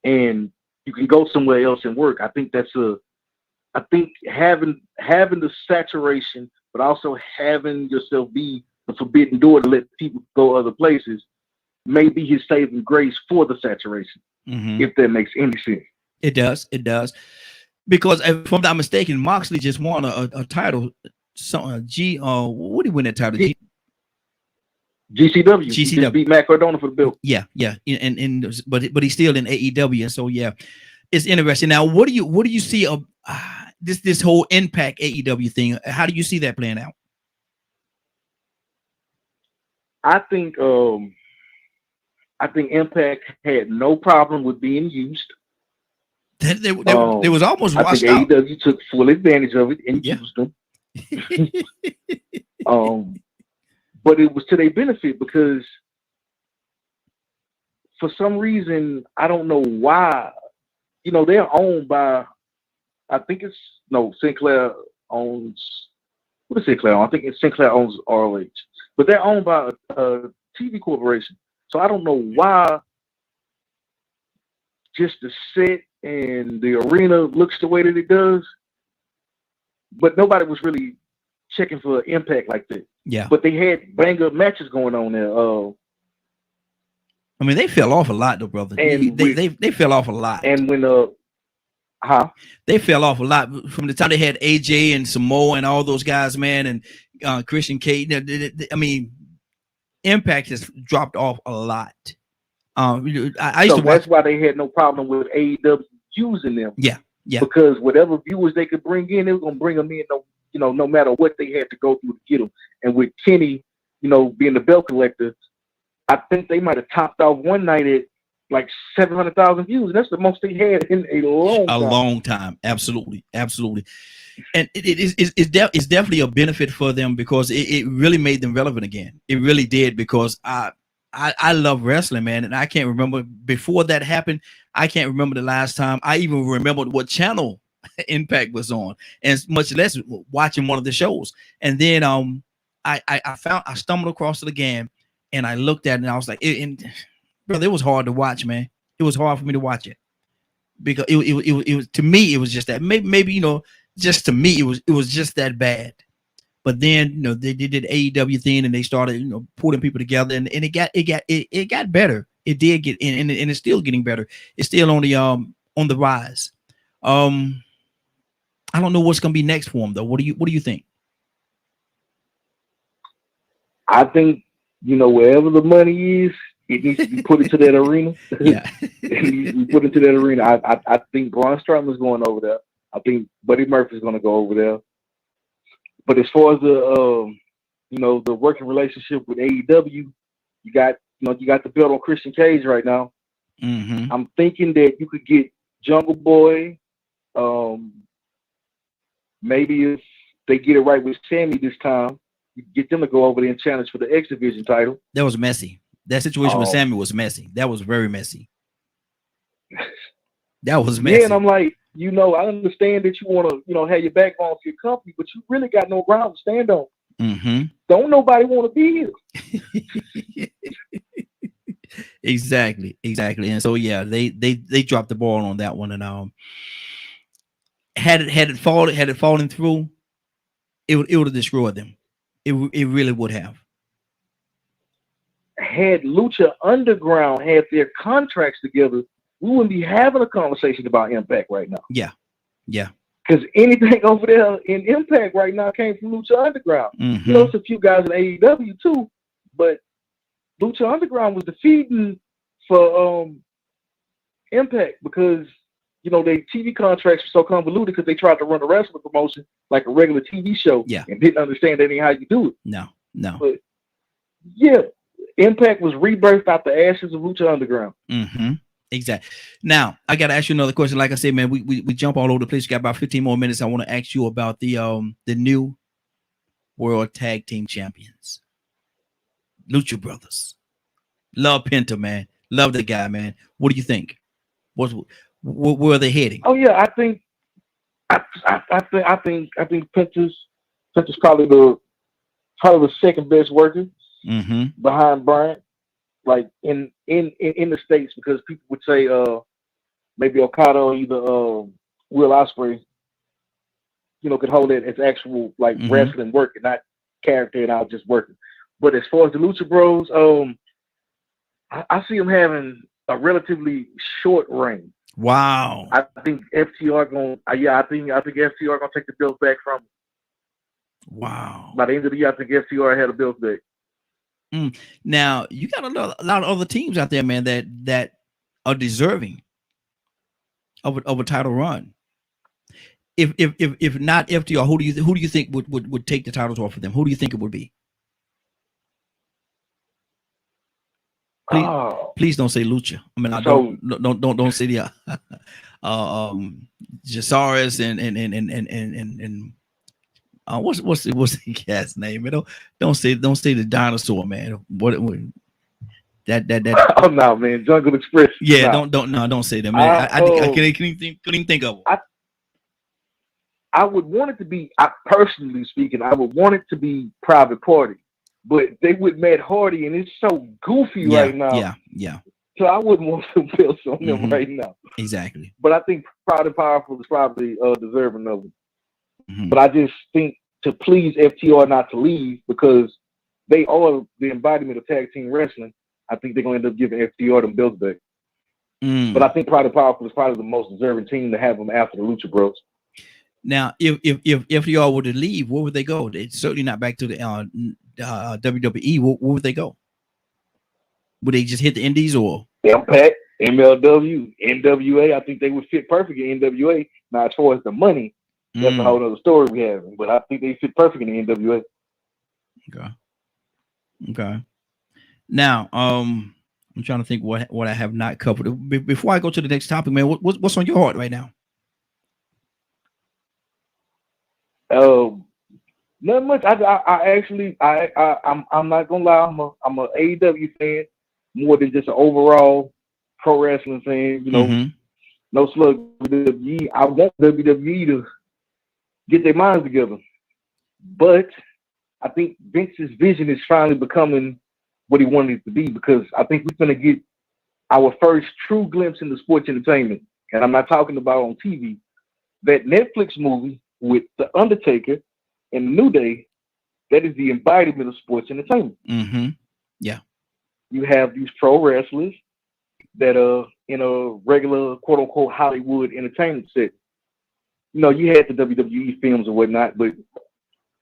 And you can go somewhere else and work. I think having the saturation, but also having yourself be the forbidden door to let people go other places, may be his saving grace for the saturation. If that makes any sense. It does. Because if I'm not mistaken, Moxley just won a title. What did he win that title? GCW. He just beat Matt Cardona for the belt. Yeah. But he's still in AEW. So yeah, it's interesting. Now, what do you see of this whole Impact AEW thing? How do you see that playing out? I think Impact had no problem with being used. They was almost washed out. AEW took full advantage of it and used them. But it was to their benefit, because for some reason, I don't know why, they're owned by, Sinclair owns, what is Sinclair own? I think Sinclair owns ROH, but they're owned by a TV corporation. So I don't know why just the set and the arena looks the way that it does, but nobody was really checking for Impact like that. Yeah. But they had bang-up matches going on there. I mean, they fell off a lot, though, brother. And they fell off a lot. And when they fell off a lot from the time they had AJ and Samoa and all those guys, man, and Christian Cage. I mean, Impact has dropped off a lot. That's why they had no problem with AEW using them. Yeah. Because whatever viewers they could bring in, they were gonna bring them in. No matter what they had to go through to get them. And with Kenny, being the belt collector, I think they might have topped off one night at like 700,000 views. That's the most they had in a long time. Absolutely. And it's definitely a benefit for them, because it really made them relevant again. It really did, because I love wrestling, man, and I can't remember before that happened. I can't remember the last time I even remembered what channel Impact was on, and much less watching one of the shows. And then I stumbled across it again, and I looked at it, and I was like, brother, it was hard to watch, man. It was hard for me to watch it, because it was, to me, it was just that maybe just to me it was just that bad. But then they did the AEW thing, and they started putting people together, and it got better. It did get in, and it's still getting better. It's still on the rise. I don't know what's gonna be next for them, though. What do you think? I think wherever the money is, it needs to be put into that arena. Yeah, it needs to be put into that arena. I think Braun Strowman's going over there. I think Buddy Murphy's going to go over there. But as far as the working relationship with AEW, you got the belt on Christian Cage right now. I'm thinking that you could get Jungle Boy. Maybe if they get it right with Sammy this time, you get them to go over there and challenge for the X Division title. That was messy. That situation with Sammy was messy. That was very messy. That was messy. Yeah, and I'm like, I understand that you want to, have your backbone for your company, but you really got no ground to stand on. Don't nobody want to be here. Exactly. And so yeah, they dropped the ball on that one, and had it fallen through, it would have destroyed them. It really would have. Had Lucha Underground had their contracts together, we wouldn't be having a conversation about Impact right now. Yeah. Because anything over there in Impact right now came from Lucha Underground. It's a few guys in AEW too, but Lucha Underground was defeating for Impact, because their TV contracts were so convoluted, because they tried to run a wrestling promotion like a regular TV show, and didn't understand that ain't how you do it. No. But yeah, Impact was rebirthed out the ashes of Lucha Underground. Exactly. Now, I got to ask you another question. Like I said, man, we jump all over the place. We got about 15 more minutes. I want to ask you about the new World Tag Team Champions, Lucha Brothers. Love Penta, man. Love the guy, man. What do you think? Where are they heading? Oh yeah, I think Penta's probably the second best worker behind Bryant, like in the States, because people would say maybe Okada or either Will Ospreay, could hold it as actual like wrestling work and not character and out just working. But as far as the Lucha Bros, I see them having a relatively short reign. Wow. I think FTR I think FTR gonna take the belts back from them. Wow. By the end of the year, I think FTR had a belts back. Now you got a lot of other teams out there, man, that are deserving of a title run. If not FTR, who do you think would take the titles off of them? Who do you think it would be? Please don't say Lucha. I mean, don't say the Jasaris and what's the cat's name? Don't say the dinosaur, man. What that oh no, man, Jungle Express. Yeah, don't say that, man. I couldn't even think of them. I would want it to be, personally speaking, I would want it to be Private Party. But they with Matt Hardy, and it's so goofy right now. Yeah. So I wouldn't want some belts on them right now. Exactly. But I think Proud and Powerful is probably deserving of it. But I just think to please FTR not to leave, because they are the embodiment of tag team wrestling, I think they're going to end up giving FTR them belts back. But I think Proud and Powerful is probably the most deserving team to have them after the Lucha Bros. Now, if FTR were to leave, where would they go? They're certainly not back to the WWE. Where would they go? Would they just hit the Indies or Impact, MLW, NWA? I think they would fit perfect in NWA. Now, as far as the money, that's a whole other story we have. But I think they fit perfect in the NWA. Okay. Now, I'm trying to think what I have not covered. Before I go to the next topic, man, what's on your heart right now? Not much. I'm not gonna lie. I'm a AEW fan more than just an overall pro wrestling fan. No slug WWE. I want WWE to get their minds together, but I think Vince's vision is finally becoming what he wanted it to be, because I think we're gonna get our first true glimpse into sports entertainment, and I'm not talking about on TV. That Netflix movie with The Undertaker and New Day, that is the embodiment of sports entertainment. Yeah. You have these pro wrestlers that are in a regular quote unquote Hollywood entertainment set. You had the WWE films or whatnot, but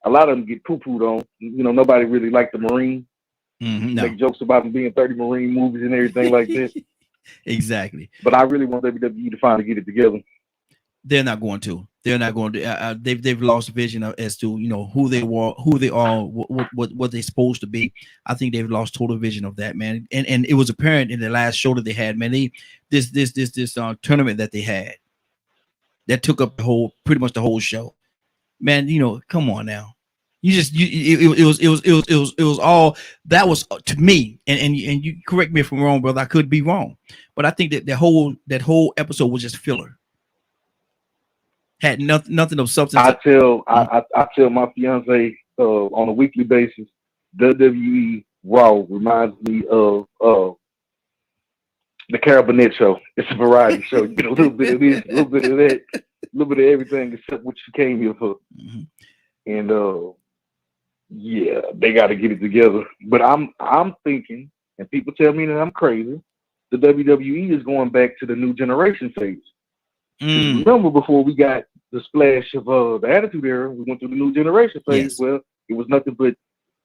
a lot of them get poo-pooed on. Nobody really liked the Marine. No. Make jokes about them being 30 Marine movies and everything like this. Exactly. But I really want WWE to finally get it together. They're not going to. They've lost vision as to who they were, who they are, what they're supposed to be. I think they've lost total vision of that, man. And it was apparent in the last show that they had, man. This tournament that they had that took up pretty much the whole show, man. Come on now. It was all that was to me, and you correct me if I'm wrong, brother. I could be wrong, but I think that that whole episode was just filler. Had nothing of substance. I tell my fiance on a weekly basis, WWE Raw reminds me of the Carol Burnett show. It's a variety show. You get a little bit of this, a little bit of that, a little bit of everything except what you came here for. And yeah, they got to get it together. But I'm thinking, and people tell me that I'm crazy, the WWE is going back to the new generation phase. Remember, before we got the splash of the Attitude Era, we went through the new generation phase. Yes. Well, it was nothing but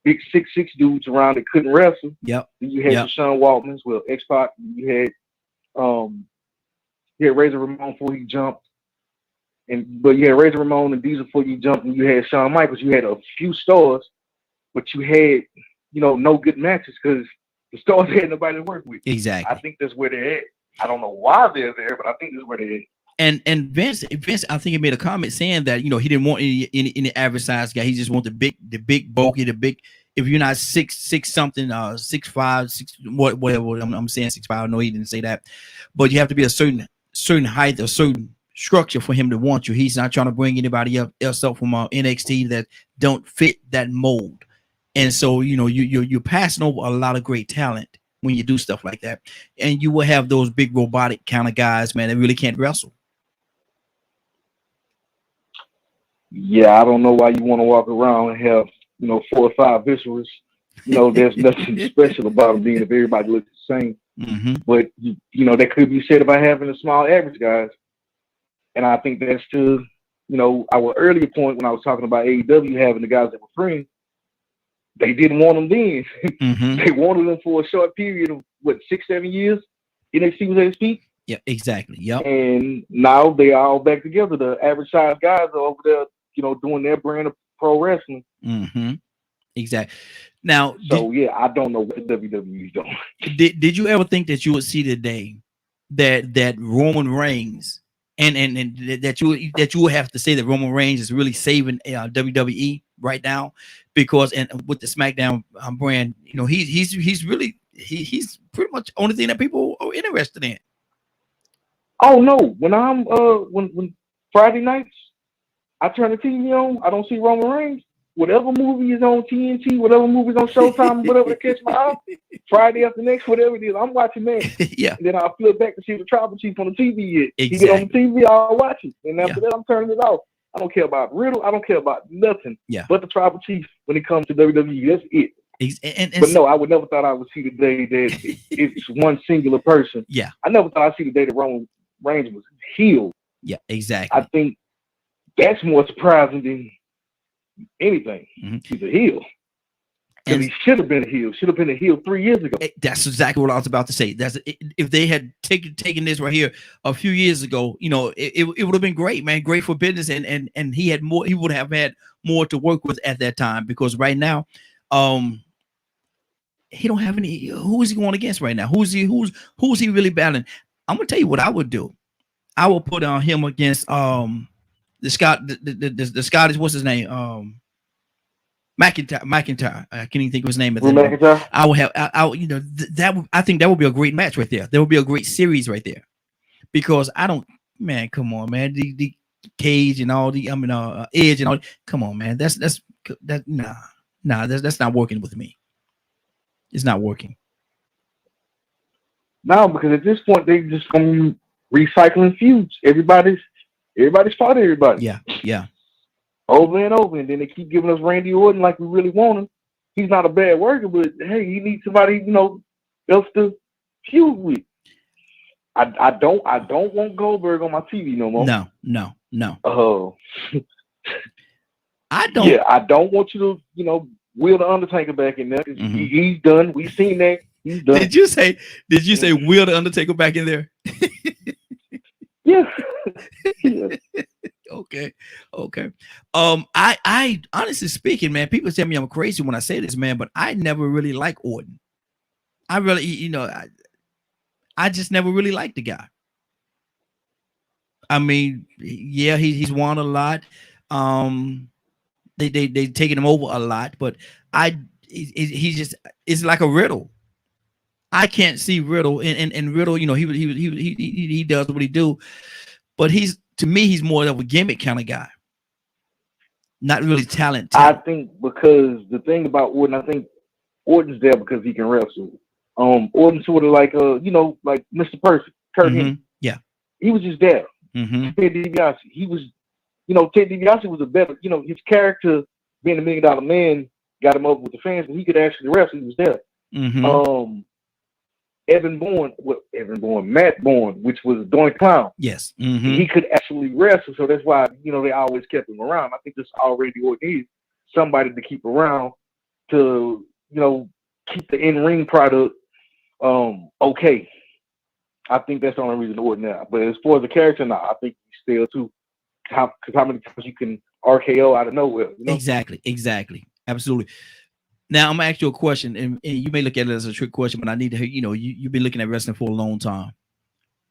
big 6'6" dudes around that couldn't wrestle. Yep. Then you had Sean Waltmans, X-Pac. You had Razor Ramon before he jumped, but you had Razor Ramon and Diesel before you jumped, and you had Shawn Michaels. You had a few stars, but you had no good matches because the stars had nobody to work with. Exactly. I think that's where they're at. I don't know why they're there, but I think this is where they're. And Vince, I think he made a comment saying that, you know, he didn't want any average size guy. He just wanted the big bulky, the big. If you're not six something, 6'5", whatever. I'm saying 6'5". No, he didn't say that, but you have to be a certain height, a certain structure for him to want you. He's not trying to bring anybody else up from NXT that don't fit that mold. And so, you know, you're passing over a lot of great talent when you do stuff like that, and you will have those big robotic kind of guys, man, that really can't wrestle. Yeah, I don't know why you want to walk around and have, you know, 4 or 5 viscerals. You know, there's nothing special about them being if everybody looks the same. Mm-hmm. But, you know, that could be said about having the small average guys. And I think that's to, you know, our earlier point when I was talking about AEW having the guys that were friends. They didn't want them then. Mm-hmm. They wanted them for a short period of, 6-7 years? NXT was at its peak? Yeah, exactly. Yep. And now they are all back together. The average size guys are over there, you know, doing their brand of pro wrestling. Mm-hmm. Exactly. Now, so I don't know what WWE is doing. Did you ever think that you would see the day that Roman Reigns and that you would have to say that Roman Reigns is really saving WWE right now, because and with the SmackDown brand, you know, he's pretty much the only thing that people are interested in. Oh no! When I'm when Friday nights, I turn the TV on. I don't see Roman Reigns. Whatever movie is on TNT, whatever movie's on Showtime, whatever to catch my eye. Friday after next, whatever it is, I'm watching that. Yeah. And then I'll flip back to see the Tribal Chief on the TV. Exactly. He get on the TV, I'll watch it. And after that, I'm turning it off. I don't care about Riddle. I don't care about nothing. Yeah. But the Tribal Chief when it comes to WWE, that's it. But no, I would never thought I would see the day that it's one singular person. Yeah. I never thought I'd see the day that Roman Reigns was healed. Yeah, exactly. I think that's more surprising than anything. Mm-hmm. He's a heel. And he should have been a heel. Should have been a heel 3 years ago. That's exactly what I was about to say. If they had taken this right here a few years ago, you know, it would have been great, man. Great for business, and he had more. He would have had more to work with at that time, because right now, he don't have any. Who is he going against right now? Who's he really battling? I'm gonna tell you what I would do. I will put on him against the Scottish, what's his name? McIntyre. I can't even think of his name. McIntyre. I will have, you know, I think that would be a great match right there. There would be a great series right there, because man, come on, man, the Cage and all the, Edge and all. Come on, man, that's not working with me. It's not working. No, because at this point they just gonna be recycling feuds. Everybody's fought everybody. Yeah. Over and over, and then they keep giving us Randy Orton like we really want him. He's not a bad worker, but hey, he needs somebody, you know, else to feud with. I don't want Goldberg on my TV no more. No. Oh. I don't. Yeah, I don't want you to, you know, wheel the Undertaker back in there. Mm-hmm. He's done. We've seen that. He's done. Did you say wheel the Undertaker back in there? Yeah. Okay. I honestly speaking, man, people tell me I'm crazy when I say this, man, but I never really liked Orton. I really, you know, I just never really liked the guy. I mean, yeah, he's won a lot. They taken him over a lot, but he's just, it's like a Riddle. I can't see Riddle, and Riddle, you know, he does what he do, but to me, he's more of a gimmick kind of guy, not really talented. I think because the thing about Orton, I think Orton's there because he can wrestle. Orton's sort of like you know, like Mr. Perfect, Kurt Hennig. Yeah, he was just there. Mm-hmm. Ted DiBiase, he was, you know, Ted DiBiase was a better, you know, his character being $1 Million Man got him over with the fans, but he could actually wrestle. He was there. Mm-hmm. Matt Bourne, which was Doink Clown. Yes. Mm-hmm. He could actually wrestle, so that's why, you know, they always kept him around. I think this already is somebody to keep around to, you know, keep the in-ring product okay. I think that's the only reason Orton now. But as far as the character, now I think he's still too. Because how many times you can RKO out of nowhere? You know? Exactly. Absolutely. Now I'm gonna ask you a question, and you may look at it as a trick question, but I need to hear. You know, you've been looking at wrestling for a long time.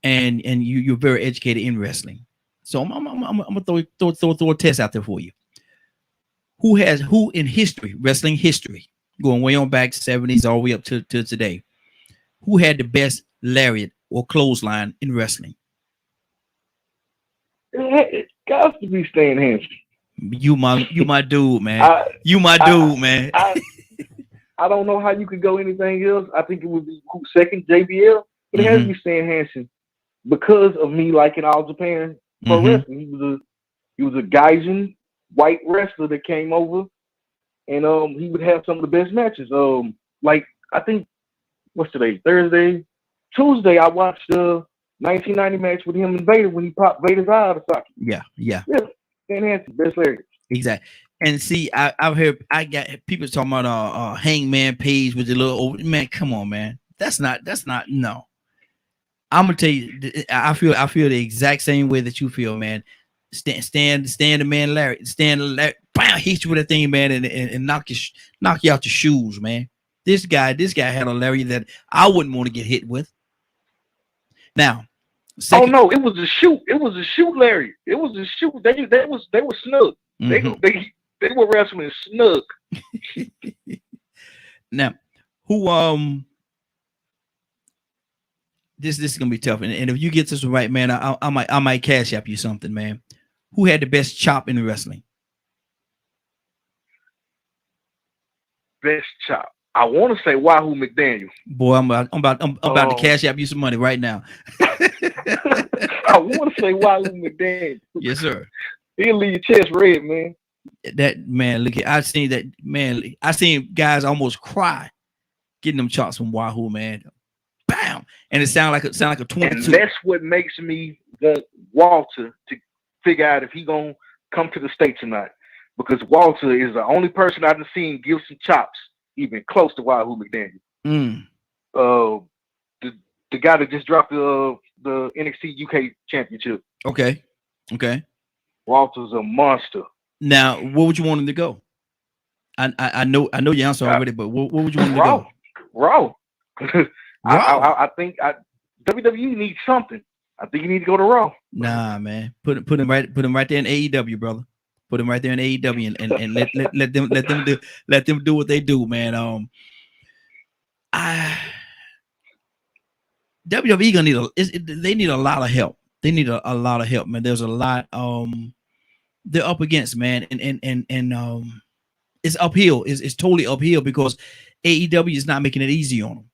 and you're very educated in wrestling. So I'm gonna throw a test out there for you. Who in history, wrestling history, going way on back 70s all the way up to today, who had the best lariat or clothesline in wrestling? It got to be Stan Hansen. You my dude, man. You my dude, man. I don't know how you could go anything else. I think it would be second, JBL, but it has to be Stan Hansen because of me liking All Japan Pro Wrestling. He was a Gaijin white wrestler that came over, and he would have some of the best matches. Like I think what's today? Thursday, Tuesday. I watched the 1990 match with him and Vader when he popped Vader's eye out of socket. Yeah. Stan Hansen, best lariat. Exactly. And see, I've heard I got people talking about Hangman Page with the little man. Come on, man. That's not no. I'm gonna tell you, I feel the exact same way that you feel, man. Stand the man Larry, bam, hit you with that thing, man, and knock you out your shoes, man. This guy had a Larry that I wouldn't want to get hit with. Now, oh no, it was a shoot. It was a shoot, Larry. It was a shoot. They were snug. They were wrestling snug. Now, who this is gonna be tough, and if you get this right, man, I might cash app you something, man. Who had the best chop in wrestling? Best chop. I want to say Wahoo McDaniel. Boy, I'm about to cash app you some money right now. I want to say Wahoo McDaniel. Yes, sir. He'll leave your chest red, man. That man, look at I seen that man. I seen guys almost cry getting them chops from Wahoo, man. Bam, and it sound like a 22. And that's what makes me want Walter to figure out if he gonna come to the States or not, because Walter is the only person I've seen give some chops even close to Wahoo McDaniel. The guy that just dropped the NXT UK championship. Okay. Walter's a monster. Now, where would you want him to go? I know your answer already, but where would you want him to go? Raw. I think WWE needs something. I think you need to go to Raw. Nah, man. Put him right there in AEW, brother. Put him right there in AEW and let them do what they do, man. WWE gonna they need a lot of help. They need a lot of help, man. There's a lot they're up against, man, and it's uphill. It's totally uphill because AEW is not making it easy on them.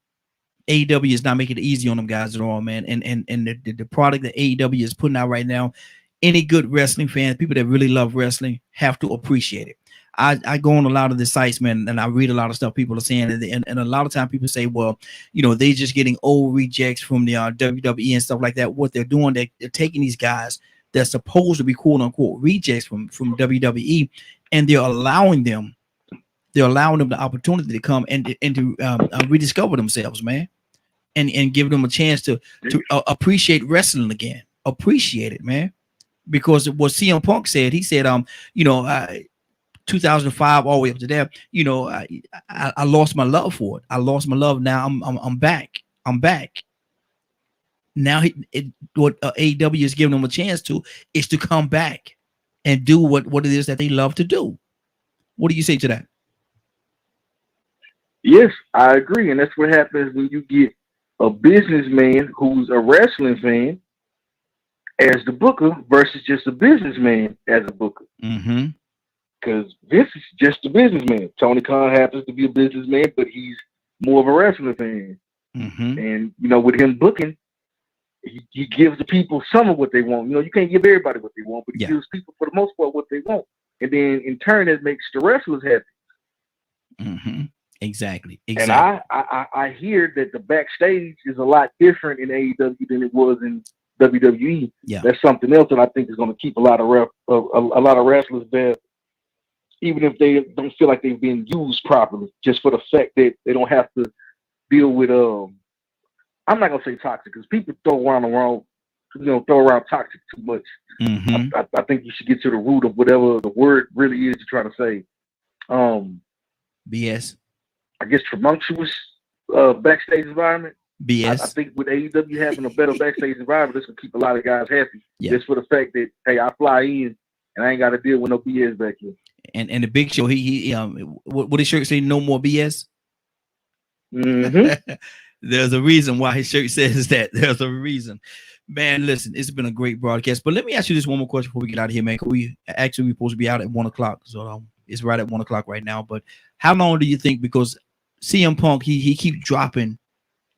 AEW is not making it easy on them guys at all, man. And the product that AEW is putting out right now, any good wrestling fans, people that really love wrestling, have to appreciate it. I go on a lot of the sites, man, and I read a lot of stuff people are saying, and a lot of time people say, well, they just getting old rejects from the WWE and stuff like that. What they're doing, they're taking these guys that's supposed to be quote unquote rejects from WWE, and they're allowing them the opportunity to come and to rediscover themselves, man, and give them a chance to appreciate wrestling again. Appreciate it, man, because what CM Punk said, he said, 2005 all the way up to there, I lost my love for it. I lost my love. Now I'm back. Now what AEW is giving them a chance to is to come back and do what it is that they love to do. What do you say to that? Yes, I agree. And that's what happens when you get a businessman who's a wrestling fan as the booker versus just a businessman as a booker. Because Vince is just a businessman. Tony Khan happens to be a businessman, but he's more of a wrestling fan. And, with him booking, he gives the people some of what they want. You can't give everybody what they want, but he gives people, for the most part, what they want. And then, in turn, it makes the wrestlers happy. Exactly. And I hear that the backstage is a lot different in AEW than it was in WWE. Yeah, that's something else that I think is going to keep a lot of wrestlers there, even if they don't feel like they've been used properly, just for the fact that they don't have to deal with I'm not gonna say toxic, because people throw around toxic too much. I think you should get to the root of whatever the word really is you're trying to say. BS. I guess tumultuous backstage environment. BS. I think with AEW having a better backstage environment, this will keep a lot of guys happy. Yeah. Just for the fact that, hey, I fly in and I ain't got to deal with no BS back here. And the Big Show, he what his shirt say? No more BS. Mm-hmm. There's a reason why his shirt says that. There's a reason. Man, listen, it's been a great broadcast. But let me ask you this one more question before we get out of here, man. We're supposed to be out at 1 o'clock. So it's right at 1 o'clock right now. But how long do you think? Because CM Punk, he keeps dropping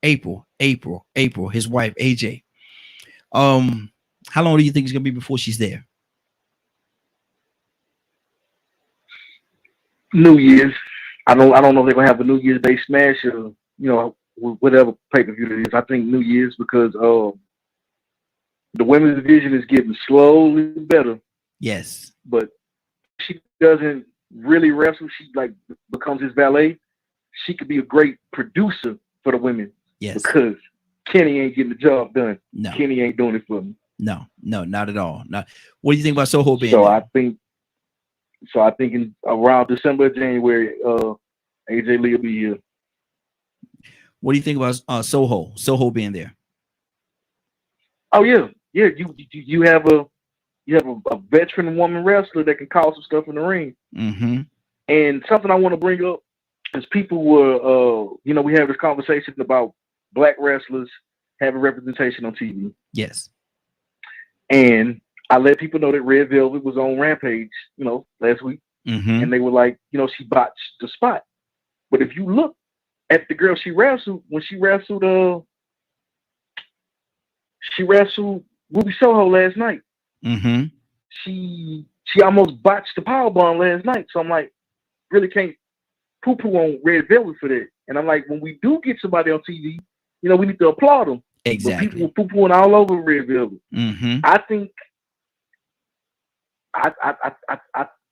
April, his wife, AJ. How long do you think it's gonna be before she's there? New Year's. I don't know if they're gonna have a New Year's Day smash or whatever pay-per-view it is. I think New Year's because the women's division is getting slowly better. Yes. But she doesn't really wrestle. She becomes his valet. She could be a great producer for the women. Yes. Because Kenny ain't getting the job done. No. Kenny ain't doing it for me. No, not at all. Not. What do you think about Soho being there? I think in around December, January, AJ Lee will be here. What do you think about Soho being there? Oh yeah. You have a veteran woman wrestler that can call some stuff in the ring. Mm-hmm. And something I want to bring up is people were we have this conversation about black wrestlers having representation on TV. Yes. And I let people know that Red Velvet was on Rampage, last week. Mm-hmm. And they were like, she botched the spot. But if you look at the girl she wrestled, when she wrestled Ruby Soho last night. Mm-hmm. She almost botched the powerbomb last night. So I'm like, really can't poo-poo on Red Velvet for that. And I'm like, when we do get somebody on TV, we need to applaud them. Exactly. But people were poo-pooing all over Red Velvet. Mm-hmm. I think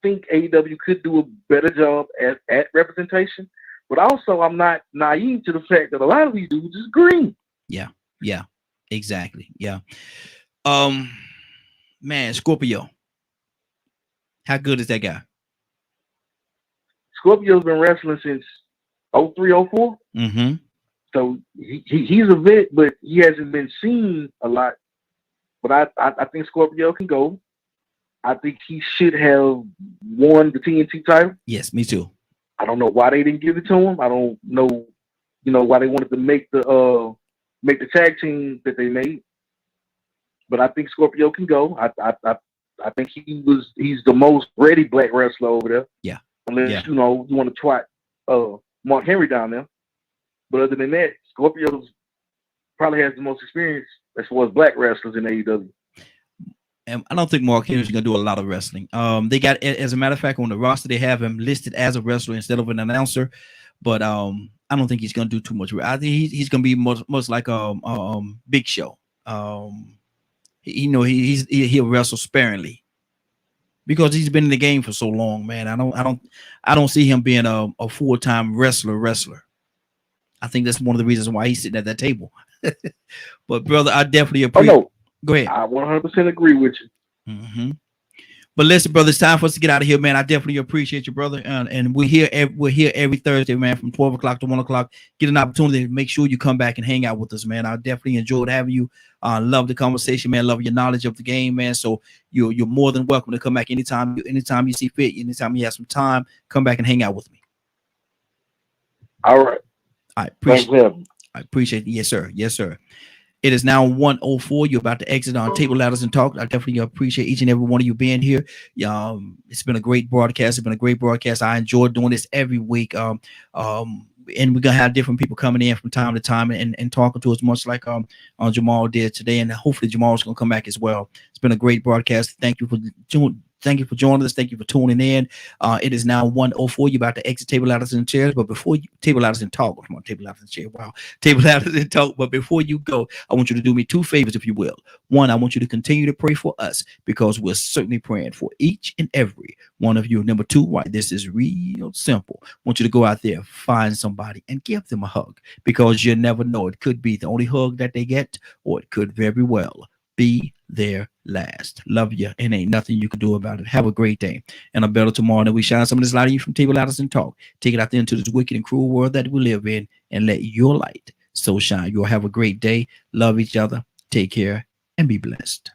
AEW could do a better job at representation, but also I'm not naive to the fact that a lot of these dudes is green. Yeah, exactly. Yeah. Man, Scorpio. How good is that guy? Scorpio's been wrestling since 03, 04. Mm-hmm. So he's a vet, but he hasn't been seen a lot. But I think Scorpio can go. I think he should have won the TNT title. Yes, me too. I don't know why they didn't give it to him. I don't know, why they wanted to make the tag team that they made. But I think Scorpio can go. I think he's the most ready black wrestler over there. Yeah. Unless you want to twat Mark Henry down there. But other than that, Scorpio probably has the most experience as far as black wrestlers in AEW. And I don't think Mark Henry's gonna do a lot of wrestling. They got, as a matter of fact, on the roster they have him listed as a wrestler instead of an announcer. But I don't think he's gonna do too much. I think he's gonna be much like Big Show. He'll wrestle sparingly because he's been in the game for so long, man. I don't see him being a full-time wrestler. I think that's one of the reasons why he's sitting at that table. But brother, I definitely appreciate. Oh, no. Go ahead. I 100% agree with you. Mm-hmm. But listen, brother, it's time for us to get out of here, man. I definitely appreciate you, brother. And we're here every Thursday, man, from 12 o'clock to 1 o'clock. Get an opportunity to make sure you come back and hang out with us, man. I definitely enjoyed having you. Love the conversation, man. Love your knowledge of the game, man. So you're more than welcome to come back anytime you see fit. Anytime you have some time, come back and hang out with me. All right. I appreciate it. Yes, sir. Yes, sir. It is now 1:04. You're about to exit on Table Ladders and Talk. I definitely appreciate each and every one of you being here. It's been a great broadcast. I enjoy doing this every week. And we're gonna have different people coming in from time to time and talking to us, much like Jamal did today. And hopefully Jamal's gonna come back as well. It's been a great broadcast. Thank you for joining us. Thank you for tuning in. It is now 1:04. You're about to exit Table Ladders and Chairs, but before you Table Ladders and Talk. Come on, Table Ladders and Chairs. Wow, Table Ladders and Talk. But before you go, I want you to do me two favors, if you will. One, I want you to continue to pray for us because we're certainly praying for each and every one of you. Number two, why this is real simple. I want you to go out there, find somebody, and give them a hug because you never know. It could be the only hug that they get, or it could very well be their last. Love you, and ain't nothing you can do about it. Have a great day and a better tomorrow. And we shine some of this light on you from Table Ladders and Talk. Take it out there into this wicked and cruel world that we live in, and let your light so shine. You'll have a great day. Love each other. Take care and be blessed.